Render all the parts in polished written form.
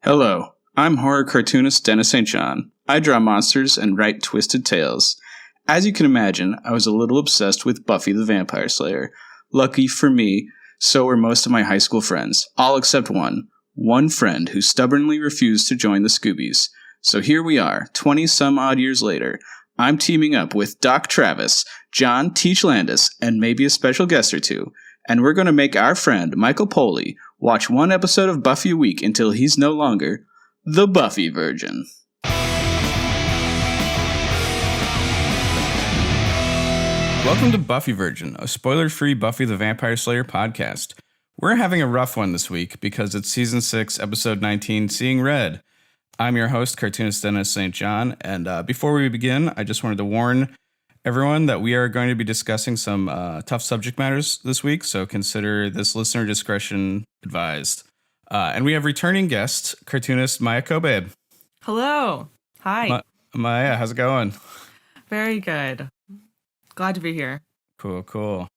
Hello, I'm horror cartoonist Dennis St. John. I draw monsters and write twisted tales. As you can imagine, I was a little obsessed with Buffy the Vampire Slayer. Lucky for me, so were most of my high school friends, all except one. One friend who stubbornly refused to join the Scoobies. So here we are, 20-some-odd years later. I'm teaming up with Doc Travis, John Teach Landis, and maybe a special guest or two. And we're going to make our friend, Michael Poley, watch one episode of Buffy a week until he's no longer the Buffy Virgin. Welcome to Buffy Virgin, a spoiler-free Buffy the Vampire Slayer podcast. We're having a rough one this week because it's Season 6, Episode 19, Seeing Red. I'm your host, cartoonist Dennis St. John, and before we begin, I just wanted to warn everyone that we are going to be discussing some tough subject matters this week, so consider this listener discretion advised. And we have returning guest, cartoonist Maia Kobabe. Hello. Hi. Maia, how's it going? Very good. Glad to be here. Cool.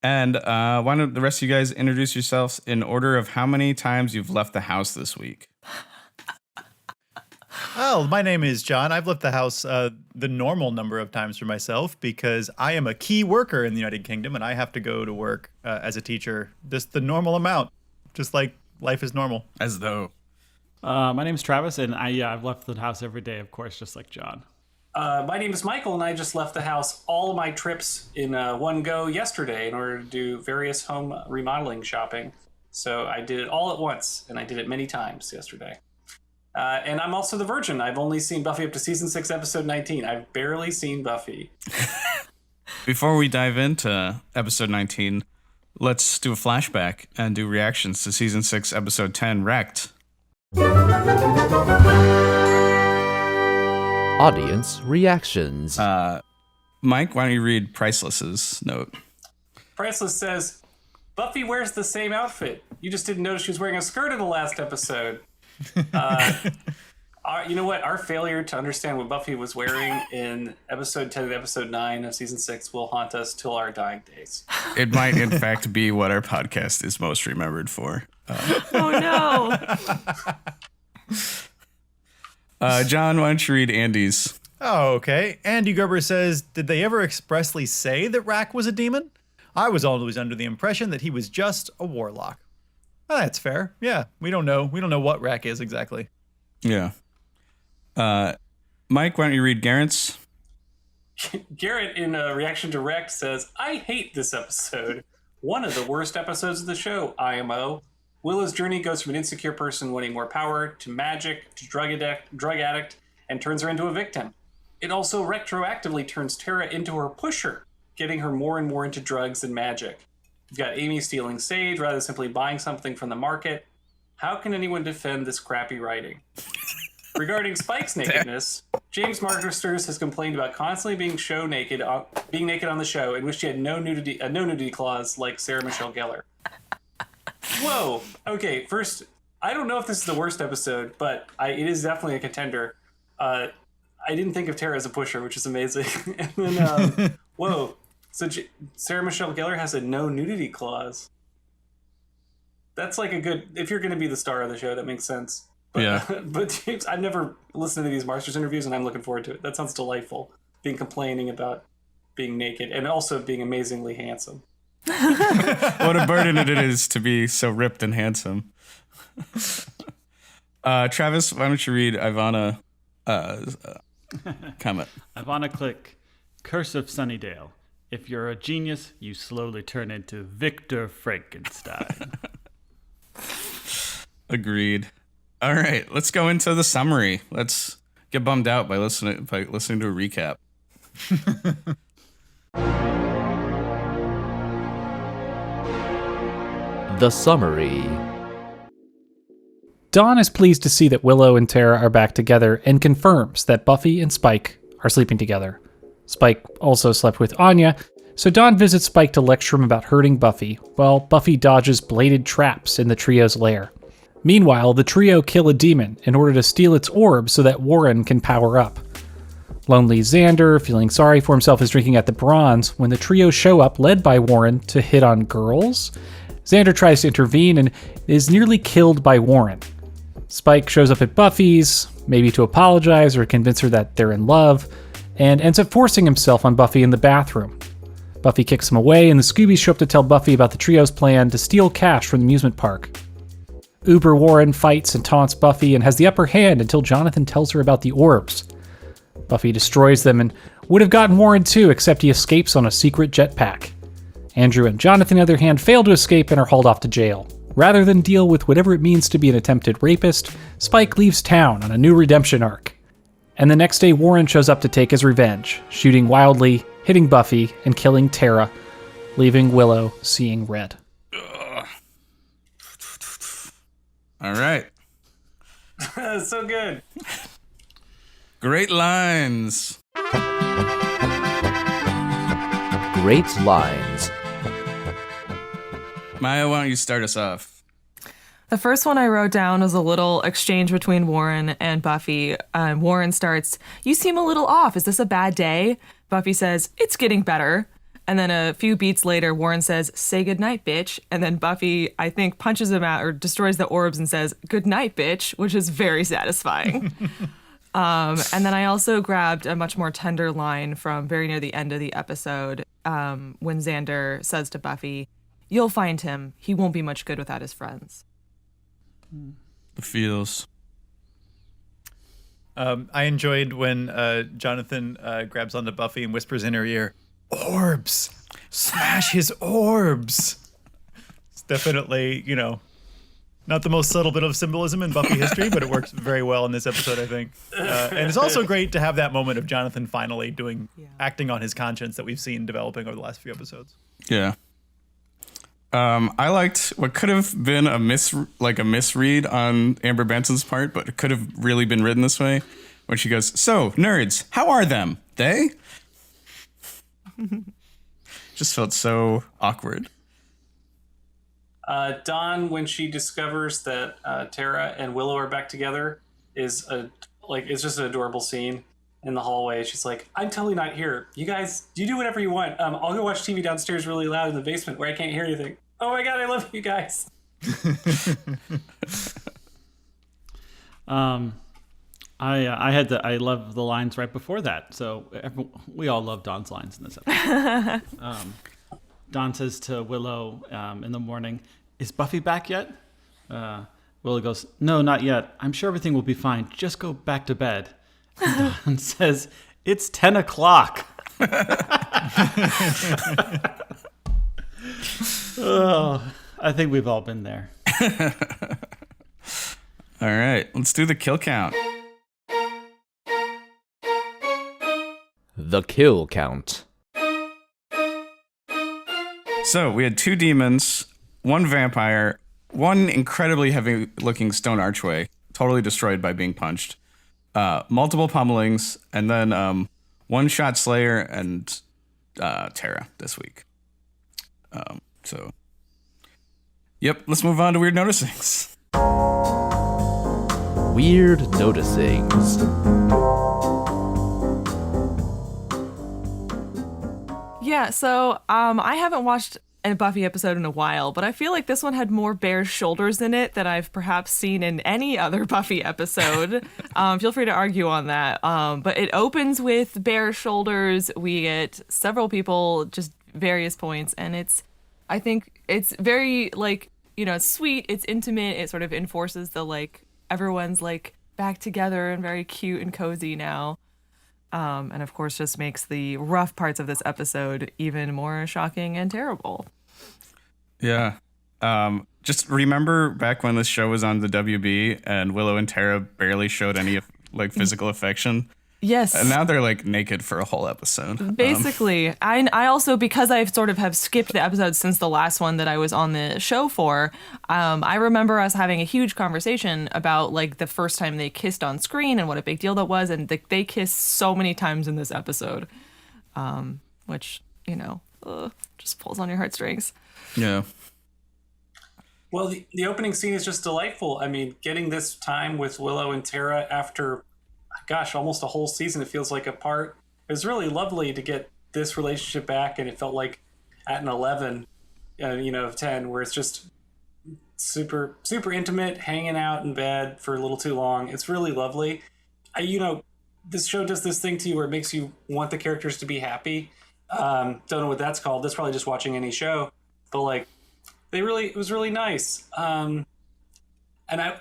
And why don't the rest of you guys introduce yourselves in order of how many times you've left the house this week? Oh, my name is John. I've left the house the normal number of times for myself because I am a key worker in the United Kingdom and I have to go to work as a teacher. Just the normal amount, just like life is normal. As though. My name is Travis, and I've left the house every day, of course, just like John. My name is Michael, and I just left the house all of my trips in one go yesterday in order to do various home remodeling shopping. So I did it all at once, and I did it many times yesterday. And I'm also the Virgin. I've only seen Buffy up to Season 6, Episode 19. I've barely seen Buffy. Before we dive into Episode 19, let's do a flashback and do reactions to Season 6, Episode 10, Wrecked. Audience reactions. Mike, why don't you read Priceless's note? Priceless says, Buffy wears the same outfit. You just didn't notice she was wearing a skirt in the last episode. You know what? Our failure to understand what Buffy was wearing in episode 10 and episode 9 of season 6 will haunt us till our dying days. It might, in fact, be what our podcast is most remembered for. Oh, no. John, why don't you read Andy's? Oh, okay. Andy Gerber says, did they ever expressly say that Rack was a demon? I was always under the impression that he was just a warlock. Oh, that's fair. Yeah, we don't know. We don't know what Rack is exactly. Yeah. Mike, why don't you read Garrett's? Garrett, in a reaction to Wrecked, says, I hate this episode. One of the worst episodes of the show, IMO. Willow's journey goes from an insecure person wanting more power to magic to drug addict and turns her into a victim. It also retroactively turns Tara into her pusher, getting her more and more into drugs and magic. You've got Amy stealing sage rather than simply buying something from the market. How can anyone defend this crappy writing? Regarding Spike's nakedness, James Marsters has complained about constantly being naked on the show, in which she had no nudity clause like Sarah Michelle Gellar. Whoa. Okay, first, I don't know if this is the worst episode, but it is definitely a contender. I didn't think of Tara as a pusher, which is amazing. And then, whoa. So Sarah Michelle Gellar has a no nudity clause. That's like a good, if you're going to be the star of the show, that makes sense. But, yeah. But James, I've never listened to these Marsters interviews, and I'm looking forward to it. That sounds delightful. Complaining about being naked and also being amazingly handsome. What a burden it is to be so ripped and handsome. Travis, why don't you read Ivana comment? Ivana Click, Curse of Sunnydale. If you're a genius, you slowly turn into Victor Frankenstein. Agreed. All right, let's go into the summary. Let's get bummed out by listening to a recap. The summary. Dawn is pleased to see that Willow and Tara are back together and confirms that Buffy and Spike are sleeping together. Spike also slept with Anya, so Dawn visits Spike to lecture him about hurting Buffy, while Buffy dodges bladed traps in the trio's lair. Meanwhile, the trio kill a demon in order to steal its orb so that Warren can power up. Lonely Xander, feeling sorry for himself, is drinking at the Bronze when the trio show up, led by Warren, to hit on girls. Xander tries to intervene and is nearly killed by Warren. Spike shows up at Buffy's, maybe to apologize or convince her that they're in love, and ends up forcing himself on Buffy in the bathroom. Buffy kicks him away, and the Scoobies show up to tell Buffy about the trio's plan to steal cash from the amusement park. Uber Warren fights and taunts Buffy and has the upper hand until Jonathan tells her about the orbs. Buffy destroys them and would have gotten Warren too, except he escapes on a secret jetpack. Andrew and Jonathan, on the other hand, fail to escape and are hauled off to jail. Rather than deal with whatever it means to be an attempted rapist, Spike leaves town on a new redemption arc. And the next day, Warren shows up to take his revenge, shooting wildly, hitting Buffy, and killing Tara, leaving Willow seeing red. All right. So good. Great lines. Great lines. Maya, why don't you start us off? The first one I wrote down was a little exchange between Warren and Buffy. Warren starts, "You seem a little off. Is this a bad day?" Buffy says, "It's getting better." And then a few beats later, Warren says, "Say goodnight, bitch." And then Buffy, I think, punches him out or destroys the orbs and says, "Good night, bitch," which is very satisfying. And then I also grabbed a much more tender line from very near the end of the episode when Xander says to Buffy, "You'll find him. He won't be much good without his friends." The feels. I enjoyed when Jonathan grabs onto Buffy and whispers in her ear, "Orbs! Smash his orbs!" It's definitely, not the most subtle bit of symbolism in Buffy history, but it works very well in this episode, I think. And it's also great to have that moment of Jonathan finally acting on his conscience that we've seen developing over the last few episodes. Yeah. I liked what could have been a misread on Amber Benson's part, but it could have really been written this way. When she goes, "So, nerds, how are them? They?" Just felt so awkward. Dawn, when she discovers that Tara and Willow are back together, it's just an adorable scene in the hallway. She's like, "I'm totally not here. You guys, you do whatever you want. I'll go watch TV downstairs really loud in the basement where I can't hear anything. Oh my God, I love you guys." I love the lines right before that. So we all love Dawn's lines in this episode. Dawn says to Willow in the morning, "Is Buffy back yet?" Willow goes, "No, not yet. I'm sure everything will be fine. Just go back to bed." And Dawn says, "It's 10 o'clock. Oh, I think we've all been there. All right, let's do the kill count. The kill count. So we had 2 demons, 1 vampire, 1 incredibly heavy-looking stone archway, totally destroyed by being punched, multiple pummelings, and then 1 shot Slayer and Tara this week. Yep, let's move on to Weird Noticings. Weird noticings. Yeah, so I haven't watched a Buffy episode in a while, but I feel like this one had more bare shoulders in it than I've perhaps seen in any other Buffy episode. Feel free to argue on that. But it opens with bare shoulders. We get several people, just various points, and I think it's very, it's sweet, it's intimate, it sort of enforces the, everyone's, back together and very cute and cozy now. And of course just makes the rough parts of this episode even more shocking and terrible. Yeah. Just remember back when this show was on the WB and Willow and Tara barely showed any physical affection. Yes. And now they're naked for a whole episode. Basically. I also, because I sort of have skipped the episodes since the last one that I was on the show for, I remember us having a huge conversation about the first time they kissed on screen and what a big deal that was. And they kissed so many times in this episode, which, just pulls on your heartstrings. Yeah. Well, the opening scene is just delightful. I mean, getting this time with Willow and Tara after, almost a whole season, it feels like apart. It was really lovely to get this relationship back, and it felt like at an 11, of 10, where it's just super intimate, hanging out in bed for a little too long. It's really lovely. This show does this thing to you where it makes you want the characters to be happy. Don't know what that's called. That's probably just watching any show, but like it was really nice. And I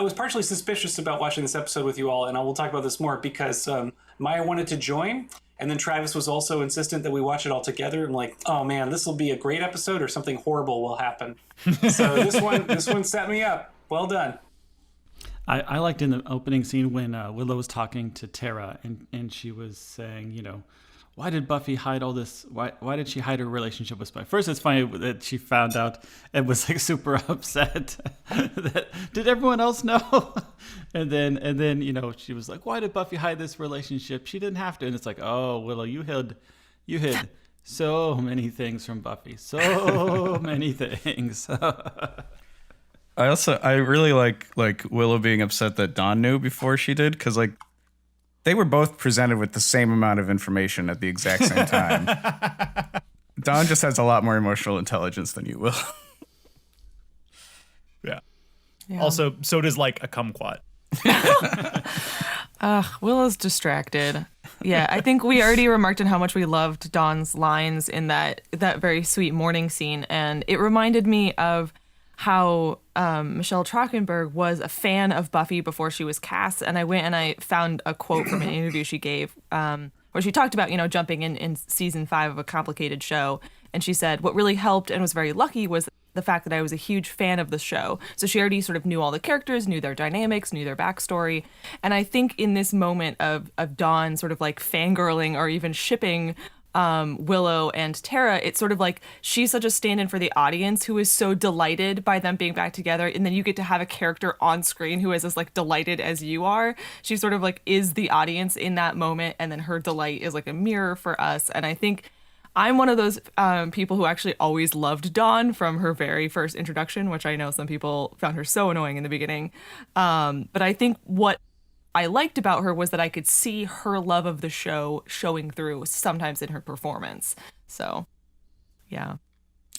was partially suspicious about watching this episode with you all, and I will talk about this more because Maia wanted to join, and then Travis was also insistent that we watch it all together. I'm like, oh man, this will be a great episode, or something horrible will happen. So this one set me up. Well done. I liked in the opening scene when Willow was talking to Tara, and she was saying, why did Buffy hide all this? Why did she hide her relationship with Spike? First, it's funny that she found out and was like super upset. Did everyone else know? and then she was like, why did Buffy hide this relationship? She didn't have to. And it's like, oh, Willow, you hid so many things from Buffy. So many things. I really like Willow being upset that Dawn knew before she did, because like they were both presented with the same amount of information at the exact same time. Dawn just has a lot more emotional intelligence than you will. Yeah. Also, so does like a kumquat. Willow's distracted. Yeah, I think we already remarked on how much we loved Dawn's lines in that very sweet morning scene, and it reminded me of how Michelle Trachtenberg was a fan of Buffy before she was cast, and I went and I found a quote from an interview she gave where she talked about, jumping in season 5 of a complicated show, and she said, what really helped and was very lucky was the fact that I was a huge fan of the show. So she already sort of knew all the characters, knew their dynamics, knew their backstory, and I think in this moment of Dawn sort of like fangirling or even shipping Willow and Tara, it's sort of like she's such a stand-in for the audience who is so delighted by them being back together, and then you get to have a character on screen who is as like delighted as you are. She sort of like is the audience in that moment, and then her delight is like a mirror for us. And I think I'm one of those people who actually always loved Dawn from her very first introduction, which I know some people found her so annoying in the beginning. But I think what I liked about her was that I could see her love of the show showing through sometimes in her performance. So, yeah.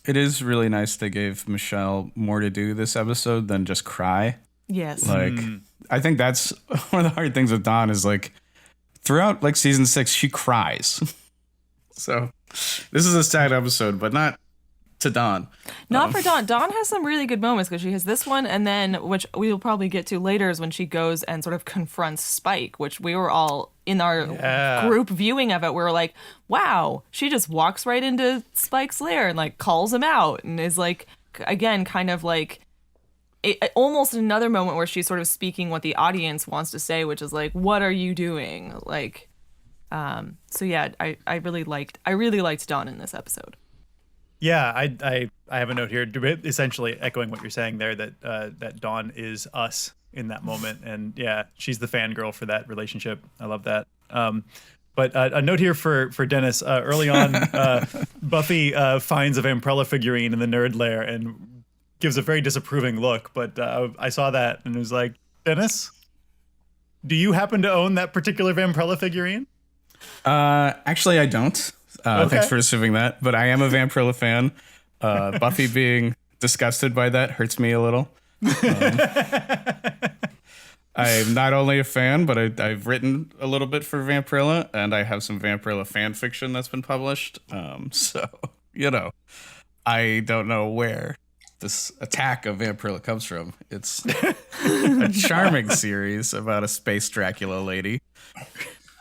It is really nice they gave Michelle more to do this episode than just cry. Yes. Like, I think that's one of the hard things with Dawn is like throughout like season 6, she cries. So this is a sad episode, but not to Dawn. Not for Dawn. Dawn has some really good moments because she has this one, and then, which we will probably get to later, is when she goes and sort of confronts Spike, which we were all in our group viewing of it. We were like, wow, she just walks right into Spike's lair and like calls him out and is like, again, kind of like almost another moment where she's sort of speaking what the audience wants to say, which is like, what are you doing? Like, so yeah, I really liked Dawn in this episode. Yeah, I have a note here, essentially echoing what you're saying there, that Dawn is us in that moment, and yeah, she's the fangirl for that relationship. I love that. But a note here for Dennis. Early on, Buffy finds a Vampirella figurine in the nerd lair and gives a very disapproving look. But I saw that and was like, Dennis, do you happen to own that particular Vampirella figurine? Actually, I don't. Okay. Thanks for assuming that. But I am a Vampirella fan. Buffy being disgusted by that hurts me a little. I'm not only a fan, but I've written a little bit for Vampirella, and I have some Vampirella fan fiction that's been published. So, I don't know where this attack of Vampirella comes from. It's a charming series about a space Dracula lady.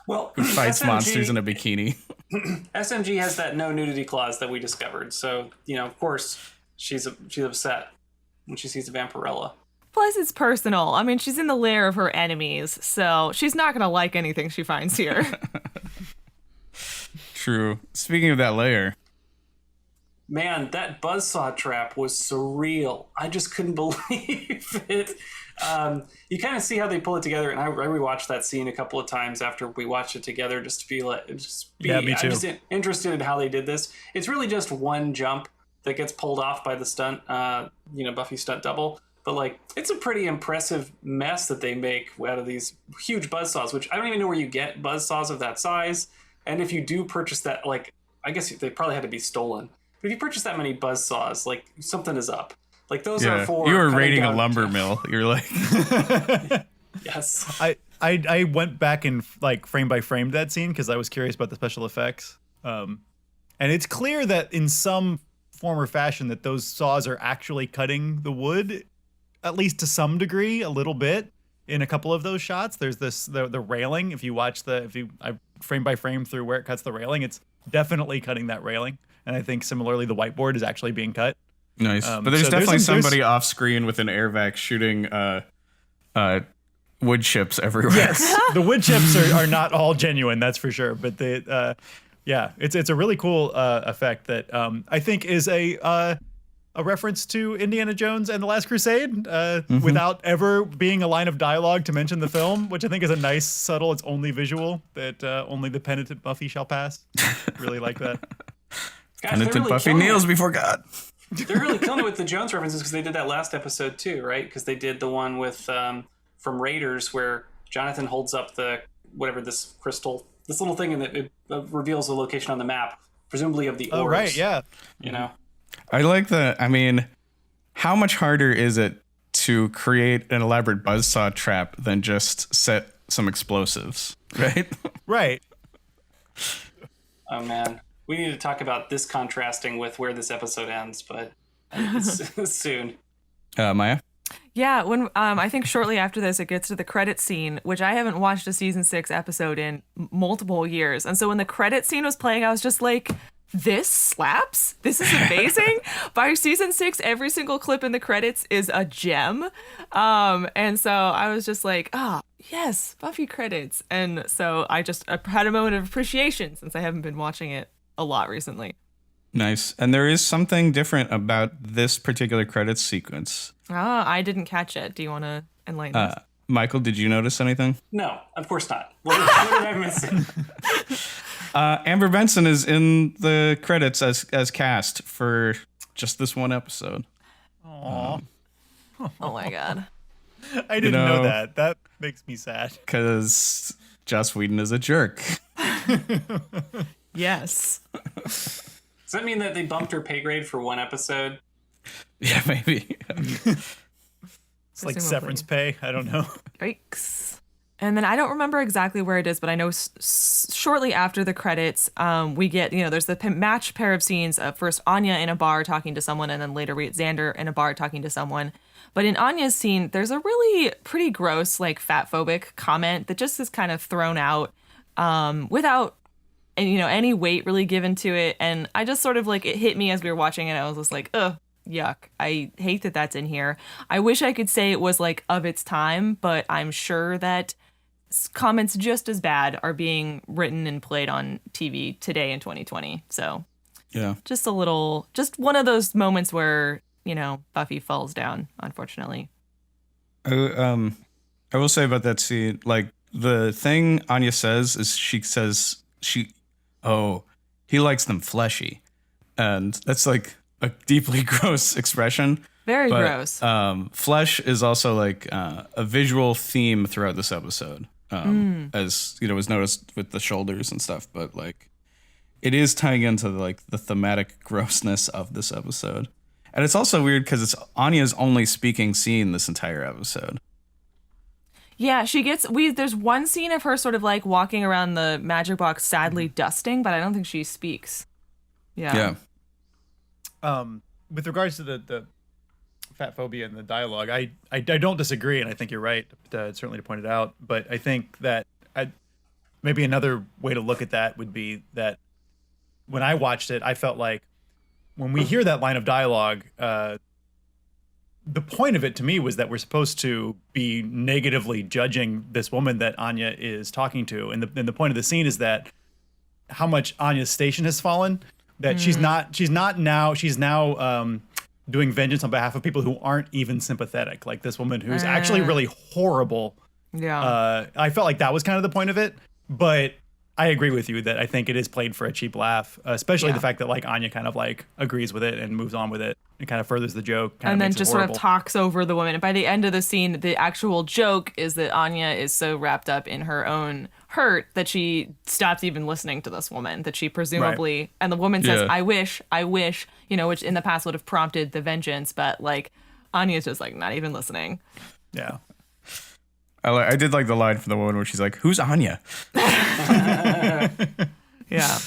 Well, who fights monsters in a bikini. SMG has that no nudity clause that we discovered. So, of course, she's upset when she sees a Vampirella. Plus, it's personal. I mean, she's in the lair of her enemies, so she's not going to like anything she finds here. True. Speaking of that lair. Man, that buzzsaw trap was surreal. I just couldn't believe it. You kind of see how they pull it together, and I rewatched that scene a couple of times after we watched it together just to be yeah, me too. I'm just interested in how they did this. It's really just one jump that gets pulled off by the stunt, Buffy stunt double, but it's a pretty impressive mess that they make out of these huge buzzsaws, which I don't even know where you get buzzsaws of that size, and if you do purchase that, I guess they probably had to be stolen. But if you purchase that many buzzsaws, something is up. Like those are for you were cutting raiding a down- lumber mill. You're like, Yes. I went back and like frame by frame that scene because I was curious about the special effects. And it's clear that in some form or fashion that those saws are actually cutting the wood, at least to some degree, a little bit. In a couple of those shots, there's the railing. If you I frame by frame through where it cuts the railing, it's definitely cutting that railing. And I think similarly, the whiteboard is actually being cut. nice. But there's so definitely there's somebody off screen with an air vac shooting wood chips everywhere. Yes, the wood chips are not all genuine, that's for sure. But it's a really cool effect that I think is a reference to Indiana Jones and the Last Crusade, without ever being a line of dialogue to mention the film, which I think is a nice, subtle, it's only visual that only the penitent Buffy shall pass. Really like that. Gosh, And they're until really Buffy killing kneels it. before God. They're really killing it with the Jones references because they did that last episode too, right? Because they did the one with from Raiders where Jonathan holds up this crystal, this little thing, and it reveals the location on the map, presumably of the orbs. Oh, right, yeah. You know. I like that. I mean, how much harder is it to create an elaborate buzzsaw trap than just set some explosives, right? Right. Oh man, we need to talk about this contrasting with where this episode ends, but it's soon. Maya? Yeah, when I think shortly after this, it gets to the credit scene, which I haven't watched a season 6 episode in multiple years. And so when the credit scene was playing, I was just like, this slaps? This is amazing. By season 6, every single clip in the credits is a gem. And so I was just like, yes, Buffy credits. And so I had a moment of appreciation since I haven't been watching it a lot recently. Nice. And there is something different about this particular credits sequence. I didn't catch it. Do you want to enlighten us? Michael, did you notice anything? No, of course not. What did I miss? Amber Benson is in the credits as cast for just this one episode. Aww. Oh my God. I didn't know that. That makes me sad. Because Joss Whedon is a jerk. Yes. Does that mean that they bumped her pay grade for one episode? Yeah, maybe. It's like severance pay. I don't know. Yikes. And then I don't remember exactly where it is, but I know shortly after the credits, we get, there's the matched pair of scenes of first Anya in a bar talking to someone, and then later we get Xander in a bar talking to someone. But in Anya's scene, there's a really pretty gross, like, fat-phobic comment that just is kind of thrown out without, any weight really given to it. And I just sort of, like, it hit me as we were watching it. I was just like, ugh. Yuck. I hate that that's in here. I wish I could say it was like of its time, but I'm sure that comments just as bad are being written and played on TV today in 2020. So Yeah. just one of those moments where, Buffy falls down, unfortunately. I will say about that scene, like, the thing Anya says is he likes them fleshy. And that's like a deeply gross expression. Very but, gross. Flesh is also like a visual theme throughout this episode, as was noticed with the shoulders and stuff. But like, it is tying into like the thematic grossness of this episode, and it's also weird because it's Anya's only speaking scene this entire episode. Yeah, there's one scene of her sort of like walking around the magic box sadly dusting, but I don't think she speaks. Yeah. With regards to the fat phobia and the dialogue, I don't disagree, and I think you're right, certainly to point it out. But I think that maybe another way to look at that would be that when I watched it, I felt like when we hear that line of dialogue, the point of it to me was that we're supposed to be negatively judging this woman that Anya is talking to, and the point of the scene is that how much Anya's station has fallen. That she's now doing vengeance on behalf of people who aren't even sympathetic, like this woman who's actually really horrible. Yeah. I felt like that was kind of the point of it, but I agree with you that I think it is played for a cheap laugh, especially Yeah. the fact that like Anya kind of like agrees with it and moves on with it. It kind of furthers the joke. And then just sort of talks over the woman. And by the end of the scene, the actual joke is that Anya is so wrapped up in her own hurt that she stops even listening to this woman, that she presumably, and the woman says, Yeah. I wish, which in the past would have prompted the vengeance, but like Anya's just like not even listening. Yeah. I did like the line from the woman where she's like, "Who's Anya?" Yeah.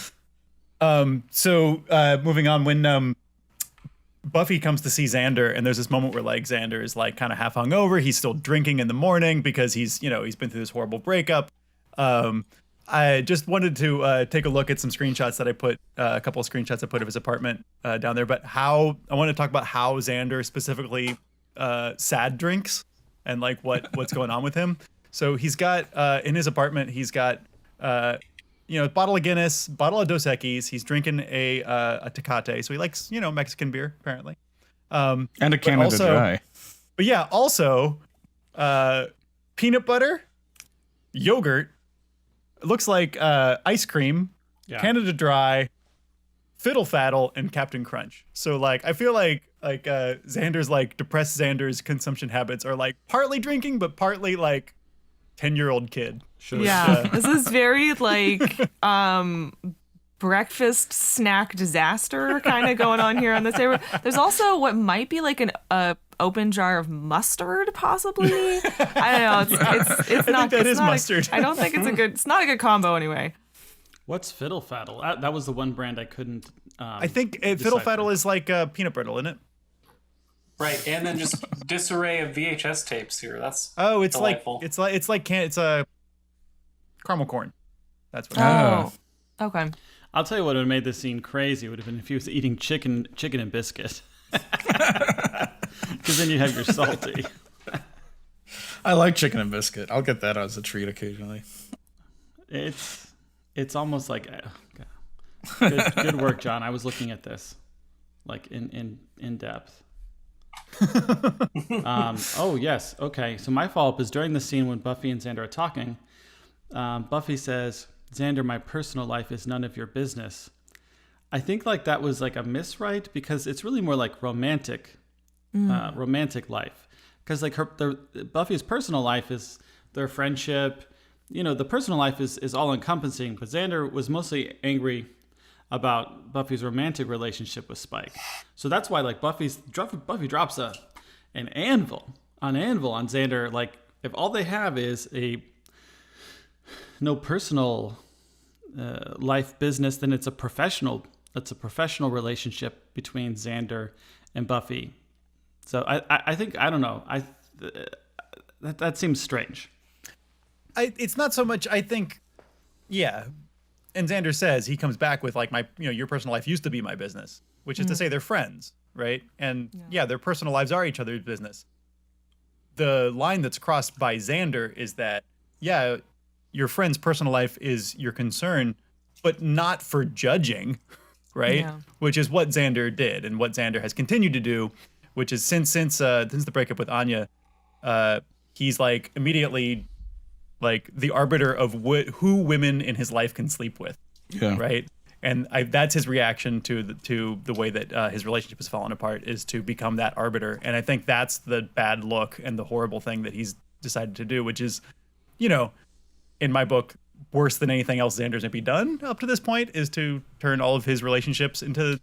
So moving on, when Buffy comes to see Xander, and there's this moment where like Xander is like kind of half hungover. He's still drinking in the morning because he's been through this horrible breakup. I just wanted to take a look at some screenshots that I put, a couple of screenshots I put of his apartment down there. But I want to talk about how Xander specifically sad drinks and like what's going on with him. So he's got in his apartment, he's got a bottle of Guinness, bottle of Dos Equis. He's drinking a Tecate, so he likes Mexican beer apparently, And a Canada Dry. But yeah, also peanut butter, yogurt. It looks like ice cream, Canada Dry, Fiddle Faddle, and Captain Crunch. So like I feel like Xander's like depressed Xander's consumption habits are like partly drinking, but partly like 10-year-old kid. Yeah. This is very like breakfast snack disaster kind of going on here on this table. There's also what might be like an open jar of mustard, possibly. I don't know. It's not. that it's is not mustard. I don't think it's not a good combo anyway. What's Fiddle Faddle? That was the one brand I couldn't. I think Fiddle Faddle is like peanut brittle, isn't it? Right, and then just disarray of VHS tapes here. That's It's delightful. like it's a caramel corn. That's what. Oh. Okay. I'll tell you what would have made this scene crazy would have been if he was eating chicken and biscuit. Because then you have your salty. I like chicken and biscuit. I'll get that as a treat occasionally. It's almost like good work, John. I was looking at this like in depth. Oh yes, okay. So my follow-up is during the scene when Buffy and Xander are talking. Buffy says, "Xander, my personal life is none of your business." I think like that was like a miswrite because it's really more like romantic life. Because like Buffy's personal life is their friendship. The personal life is all encompassing. But Xander was mostly angry about Buffy's romantic relationship with Spike. So that's why like Buffy drops an anvil on Xander. Like if all they have is no personal life business, then it's a professional relationship between Xander and Buffy. So I think I don't know. That seems strange. It's not so much. I think, yeah. And Xander says he comes back with like your personal life used to be my business, which is to say they're friends, right? And their personal lives are each other's business. The line that's crossed by Xander is that your friend's personal life is your concern, but not for judging, right? Yeah. Which is what Xander did and what Xander has continued to do, which is since the breakup with Anya, he's like immediately like the arbiter of who women in his life can sleep with, right? And that's his reaction to the way that his relationship has fallen apart, is to become that arbiter. And I think that's the bad look and the horrible thing that he's decided to do, which is, in my book, worse than anything else Xander's maybe done up to this point, is to turn all of his relationships into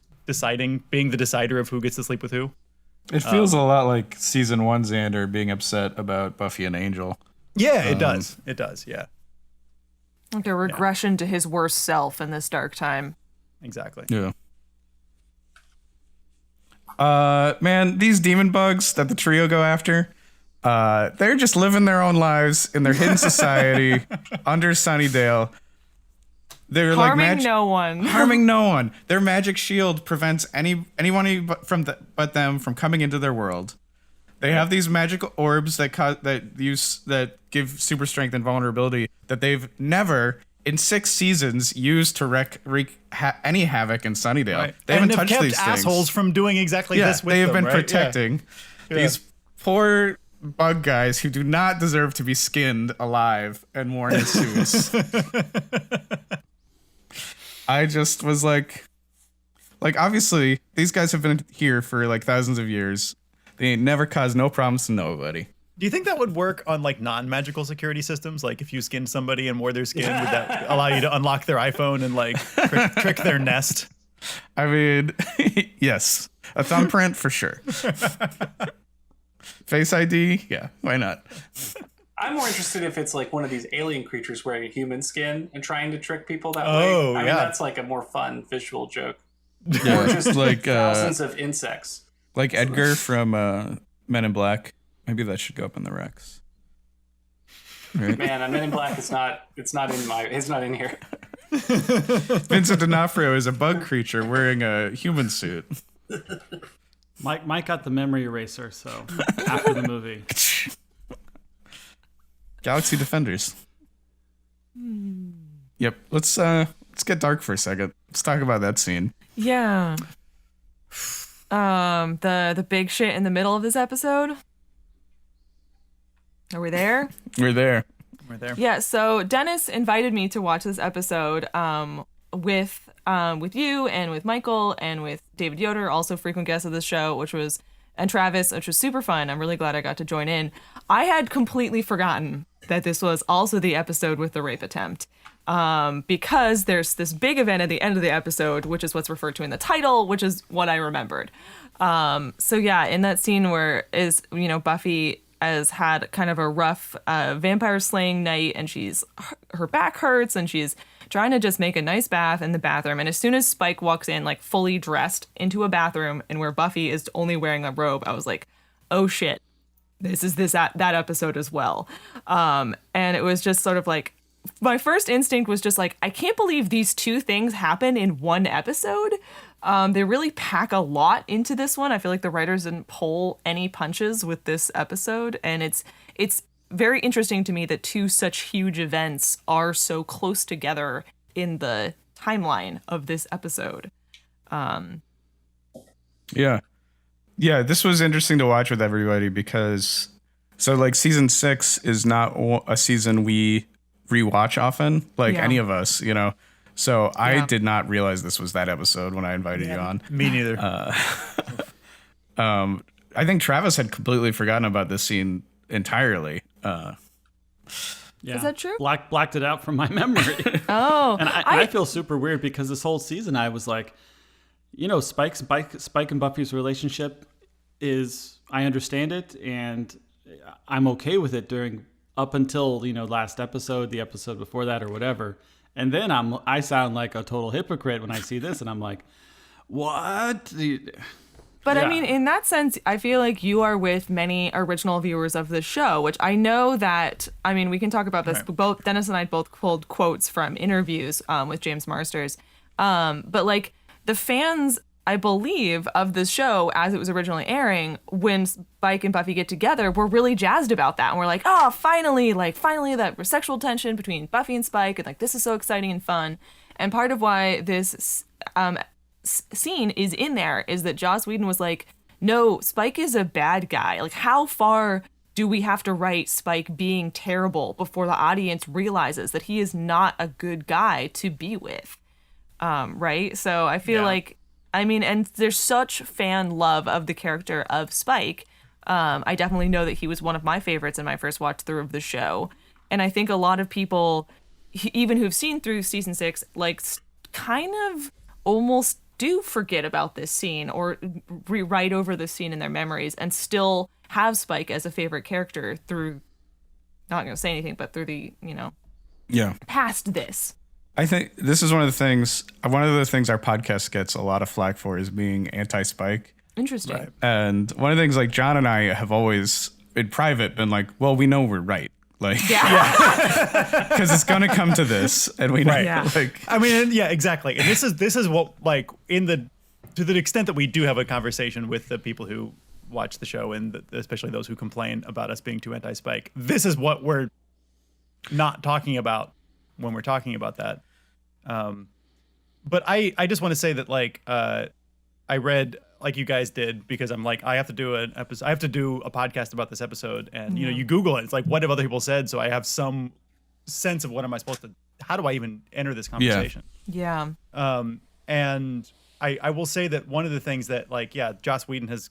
being the decider of who gets to sleep with who. It feels a lot like season 1 Xander being upset about Buffy and Angel. Yeah, it does. It does, yeah. Like a regression to his worst self in this dark time. Exactly. Yeah. Man, these demon bugs that the trio go after, they're just living their own lives in their hidden society under Sunnydale. They're Harming no one. Harming no one. Their magic shield prevents anyone but them from coming into their world. They have these magical orbs that give super strength and vulnerability that they've never in 6 seasons used to wreak any havoc in Sunnydale. Right. They haven't and touched kept these things. assholes from doing exactly this with they have them, been right? protecting these poor bug guys who do not deserve to be skinned alive and worn in suits. I just was like obviously these guys have been here for like thousands of years. They ain't never caused no problems to nobody. Do you think that would work on like non-magical security systems? Like if you skinned somebody and wore their skin, would that allow you to unlock their iPhone and like trick their Nest? I mean, yes, a thumbprint for sure. Face ID, yeah, why not? I'm more interested if it's like one of these alien creatures wearing a human skin and trying to trick people that Oh, way. I mean, yeah. that's like a more fun visual joke. Yeah, Or just like thousands of insects. like Edgar from Men in Black. Maybe that should go up in the Rex. Right? Man, a Men in Black is not. It's not in here. Vincent D'Onofrio is a bug creature wearing a human suit. Mike got the memory eraser, so after the movie. Galaxy Defenders. Yep. Let's get dark for a second. Let's talk about that scene. Yeah. The big shit in the middle of this episode. Are we there? We're there. Right there. Yeah, so Dennis invited me to watch this episode with you and with Michael and with David Yoder, also frequent guest of the show, and Travis, which was super fun. I'm really glad I got to join in. I had completely forgotten that this was also the episode with the rape attempt. Because there's this big event at the end of the episode, which is what's referred to in the title, which is what I remembered. So yeah, in that scene where Buffy has had kind of a rough vampire slaying night, and her back hurts, and she's trying to just make a nice bath in the bathroom. And as soon as Spike walks in, like fully dressed into a bathroom, and where Buffy is only wearing a robe, I was like, oh shit, this is that episode as well. And it was just sort of like, my first instinct was just like, I can't believe these two things happen in one episode. They really pack a lot into this one. I feel like the writers didn't pull any punches with this episode, and it's very interesting to me that two such huge events are so close together in the timeline of this episode. Yeah, this was interesting to watch with everybody because season 6 is not a season we rewatch often, any of us, So I did not realize this was that episode when I invited you on. Me neither. I think Travis had completely forgotten about this scene entirely. Yeah. Is that true? Blacked it out from my memory. Oh, And I feel super weird because this whole season I was like, Spike and Buffy's relationship is, I understand it, and I'm okay with it up until, last episode, the episode before that or whatever. And then I sound like a total hypocrite when I see this, and I'm like, what? But Yeah. I mean, in that sense, I feel like you are with many original viewers of the show, which I know that, I mean, we can talk about this. Right. Both Dennis and I both pulled quotes from interviews with James Marsters. But like the fans, I believe, of the show as it was originally airing, when Spike and Buffy get together, were really jazzed about that. And we're like, oh, finally that sexual tension between Buffy and Spike, and like, this is so exciting and fun. And part of why this scene is in there is that Joss Whedon was like, no, Spike is a bad guy. Like, how far do we have to write Spike being terrible before the audience realizes that he is not a good guy to be with? Right? So I feel like, I mean, and there's such fan love of the character of Spike. I definitely know that he was one of my favorites in my first watch through of the show. And I think a lot of people, even who've seen through season 6, like kind of almost do forget about this scene or rewrite over this scene in their memories and still have Spike as a favorite character through, not going to say anything, but through the, past this. I think this is one of the things our podcast gets a lot of flack for is being anti-Spike. Interesting. Right. And one of the things like John and I have always in private been like, well, we know we're right. Like, because it's going to come to this, and we know, I mean, yeah, exactly. And this is what, like, to the extent that we do have a conversation with the people who watch the show, and especially those who complain about us being too anti-Spike, this is what we're not talking about when we're talking about that. But I just want to say that, like, I read, like you guys did, because I'm like, I have to do a podcast about this episode, and you Google it. It's like, what have other people said? So I have some sense of what am I supposed to how do I even enter this conversation? Yeah. And I will say that one of the things that, like, yeah, Joss Whedon has,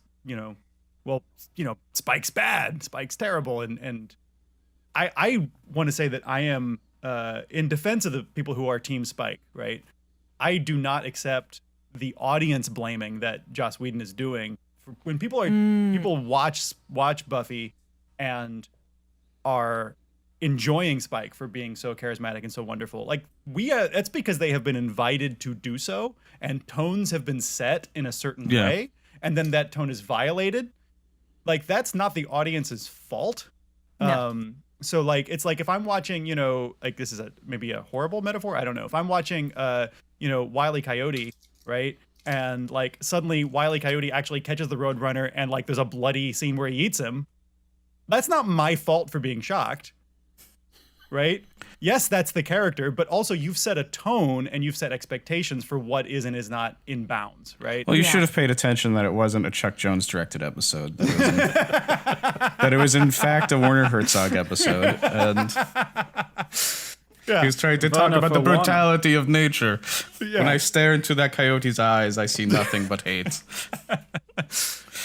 Spike's bad, Spike's terrible. And I want to say that I am in defense of the people who are Team Spike, right? I do not accept the audience blaming that Joss Whedon is doing. When people watch Buffy and are enjoying Spike for being so charismatic and so wonderful, like that's because they have been invited to do so, and tones have been set in a certain way, and then that tone is violated. Like, that's not the audience's fault. No. So, like, it's like if I'm watching, like, this is maybe a horrible metaphor, I don't know. If I'm watching, Wile E. Coyote, right? And, like, suddenly Wile E. Coyote actually catches the Roadrunner and, like, there's a bloody scene where he eats him. That's not my fault for being shocked, right? Yes, that's the character, but also you've set a tone and you've set expectations for what is and is not in bounds, right? Well, you should have paid attention that it wasn't a Chuck Jones directed episode. That it was in fact a Werner Herzog episode. And he was trying to talk about the brutality of nature. Yeah. When I stare into that coyote's eyes, I see nothing but hate.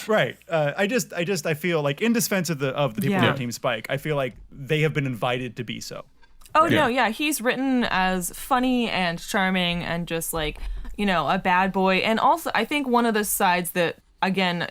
Right. I feel like, in defense of the people who are Team Spike, I feel like they have been invited to be so. Oh, no, yeah. He's written as funny and charming and just, like, a bad boy. And also, I think one of the sides that, again,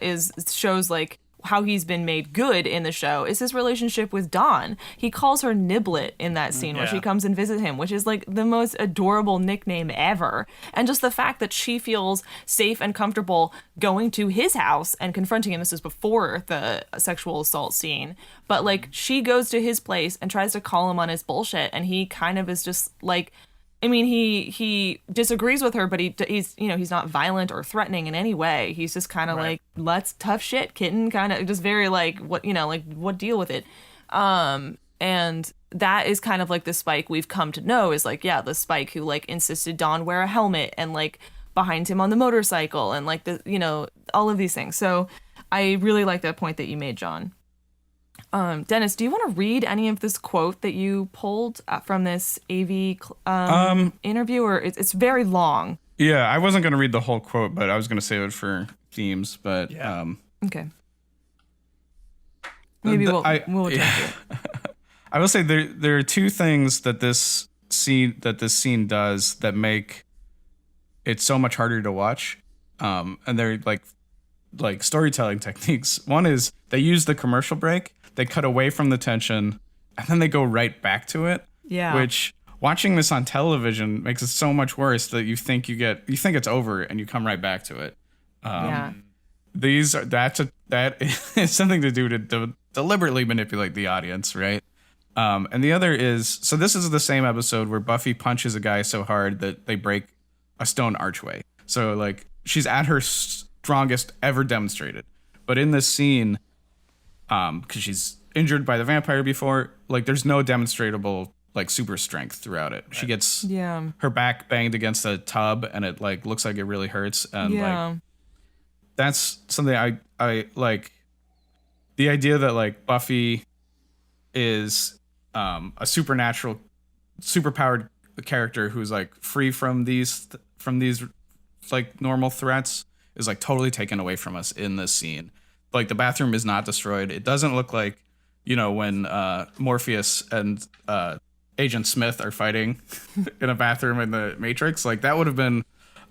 shows, like, how he's been made good in the show is his relationship with Dawn. He calls her Niblet in that scene where she comes and visits him, which is, like, the most adorable nickname ever. And just the fact that she feels safe and comfortable going to his house and confronting him. This is before the sexual assault scene. But, like, she goes to his place and tries to call him on his bullshit. And he kind of is just, like, I mean, he disagrees with her, but he's not violent or threatening in any way. He's just kind of like, let's tough shit, kitten, kind of just very like, what deal with it. And that is kind of like the Spike we've come to know is like, the Spike who like insisted Dawn wear a helmet and like behind him on the motorcycle and like all of these things. So I really like that point that you made, John. Dennis, do you want to read any of this quote that you pulled from this AV interview? Or it's very long. Yeah, I wasn't going to read the whole quote, but I was going to save it for themes. But okay, maybe we'll jump to it. I will say there are two things that this scene does that make it so much harder to watch, and they're like storytelling techniques. One is they use the commercial break. They cut away from the tension, and then they go right back to it. Yeah. Which, watching this on television makes it so much worse that you think it's over, and you come right back to it. That is something to do to deliberately manipulate the audience, right? And the other is, so this is the same episode where Buffy punches a guy so hard that they break a stone archway. So like she's at her strongest ever demonstrated, but in this scene, because she's injured by the vampire before, like there's no demonstrable like super strength throughout it. She gets her back banged against a tub and it like looks like it really hurts. And like that's something I like, the idea that like Buffy is a superpowered character who's like free from these like normal threats is like totally taken away from us in this scene. Like the bathroom is not destroyed. It doesn't look like, when Morpheus and Agent Smith are fighting in a bathroom in the Matrix. Like that would have been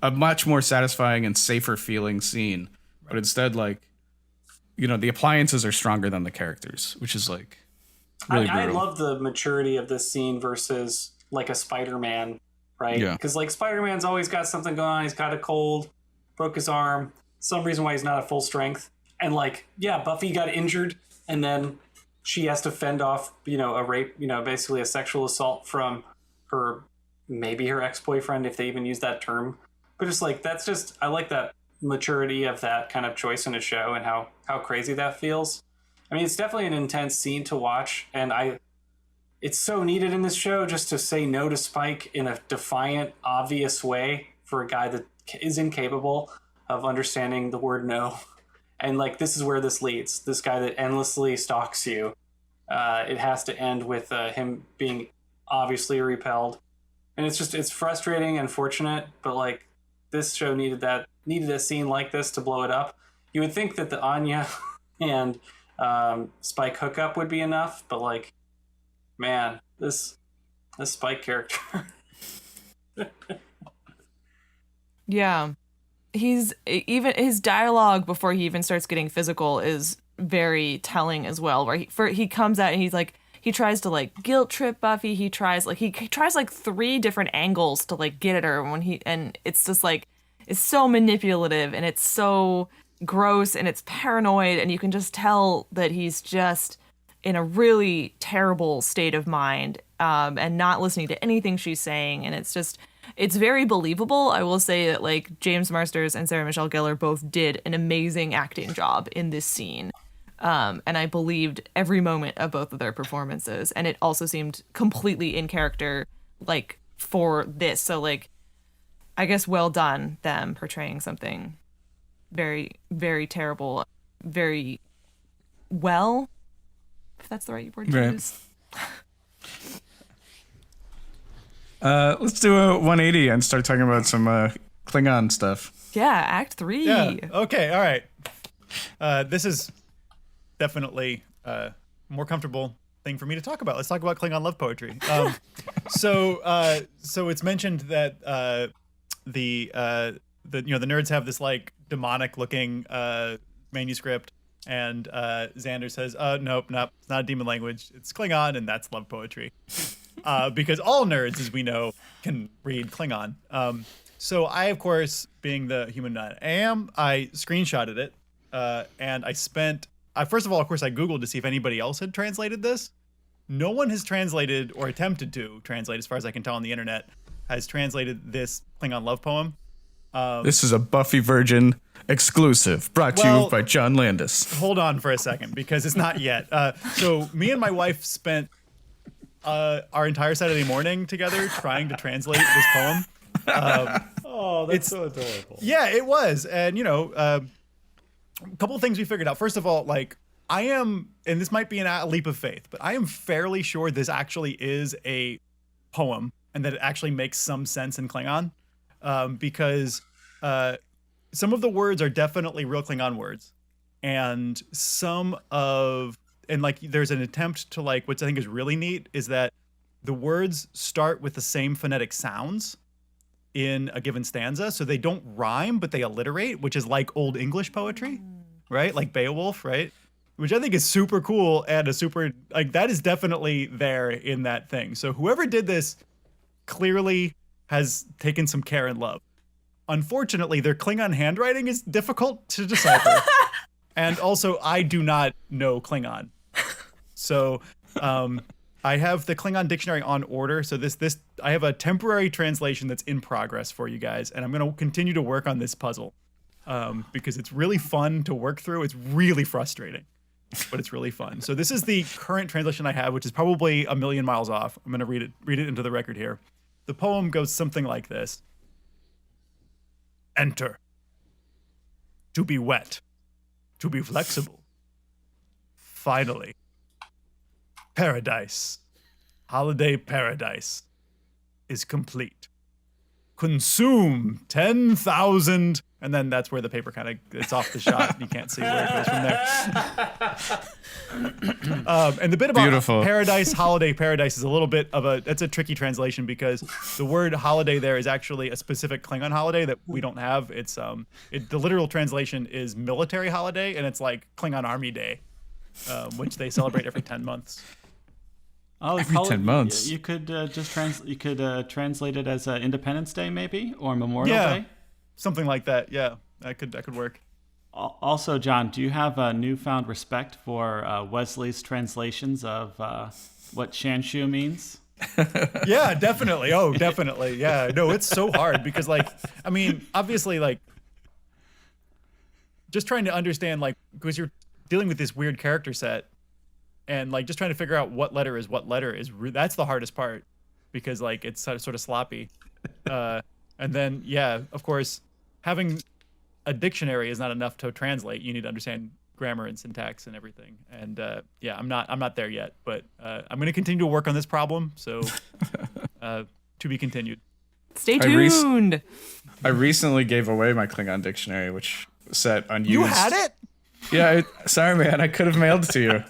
a much more satisfying and safer feeling scene. But instead, like, the appliances are stronger than the characters, which is like really brutal. I love the maturity of this scene versus like a Spider-Man, right? Yeah. Because like Spider-Man's always got something going on. He's got a cold, broke his arm, some reason why he's not at full strength. And like, Buffy got injured and then she has to fend off, a rape, basically a sexual assault from maybe her ex-boyfriend, if they even use that term. But just like, I like that maturity of that kind of choice in a show and how crazy that feels. I mean, it's definitely an intense scene to watch, and it's so needed in this show just to say no to Spike in a defiant, obvious way for a guy that is incapable of understanding the word no. And like, this is where this leads. This guy that endlessly stalks you. It has to end with him being obviously repelled. And it's frustrating and unfortunate, but like this show needed a scene like this to blow it up. You would think that the Anya and Spike hookup would be enough, but like, man, this Spike character. Yeah. He's even his dialogue before he even starts getting physical is very telling as well, where he comes out and he's like, he tries to like guilt trip Buffy. He tries like 3 different angles to like get at her and it's just like, it's so manipulative and it's so gross and it's paranoid, and you can just tell that he's just in a really terrible state of mind, and not listening to anything she's saying. And it's very believable. I will say that like James Marsters and Sarah Michelle Gellar both did an amazing acting job in this scene. And I believed every moment of both of their performances. And it also seemed completely in character, like, for this. So, like, I guess well done, them portraying something very, very terrible, very well, if that's the right word to use. Let's do a 180 and start talking about some Klingon stuff. Yeah, Act 3. Yeah. Okay. All right. This is definitely a more comfortable thing for me to talk about. Let's talk about Klingon love poetry. So it's mentioned that the nerds have this like demonic looking manuscript, and Xander says, nope, it's not a demon language. It's Klingon, and that's love poetry. Because all nerds, as we know, can read Klingon. So I, of course, being the human I am, I screenshotted it, and I spent. First of all, of course, I Googled to see if anybody else had translated this. No one has translated or attempted to translate, as far as I can tell on the internet, has translated this Klingon love poem. This is a Buffy Virgin exclusive, brought to you by John Landis. Hold on for a second, because it's not yet. So me and my wife spent our entire Saturday morning together trying to translate this poem. That's so adorable. Yeah, it was. And, a couple of things we figured out. First of all, like, I am, and this might be a leap of faith, but I am fairly sure this actually is a poem and that it actually makes some sense in Klingon, because some of the words are definitely real Klingon words, and there's an attempt to, like, what I think is really neat is that the words start with the same phonetic sounds in a given stanza, so they don't rhyme, but they alliterate, which is like Old English poetry, right? Like Beowulf, right? Which I think is super cool, and that is definitely there in that thing. So whoever did this clearly has taken some care and love. Unfortunately, their Klingon handwriting is difficult to decipher. And also, I do not know Klingon. So I have the Klingon dictionary on order. So I have a temporary translation that's in progress for you guys. And I'm going to continue to work on this puzzle because it's really fun to work through. It's really frustrating, but it's really fun. So this is the current translation I have, which is probably a million miles off. I'm going to read it into the record here. The poem goes something like this. Enter. To be wet. To be flexible. Finally. Paradise. Holiday paradise is complete. Consume 10,000. And then that's where the paper it's off the shot. You can't see where it goes from there. And the bit about Beautiful. paradise, holiday paradise is a little bit of that's a tricky translation, because the word holiday there is actually a specific Klingon holiday that we don't have. It's the literal translation is military holiday, and it's like Klingon Army Day, which they celebrate every 10 months. Oh, Every 10 months. You could translate it as Independence Day, maybe, or Memorial Day. Something like that. Yeah, that could work. Also, John, do you have a newfound respect for Wesley's translations of what Shanshu means? Yeah, definitely. Oh, definitely. Yeah. No, it's so hard because, obviously, just trying to understand, because you're dealing with this weird character set, and just trying to figure out what letter is that's the hardest part, because it's sort of sloppy. And then, yeah, of course, having a dictionary is not enough to translate. You need to understand grammar and syntax and everything. And I'm not there yet, but I'm going to continue to work on this problem. So To be continued. Stay tuned. I recently gave away my Klingon dictionary, which was set unused. You had it? Yeah, sorry, man. I could have mailed it to you.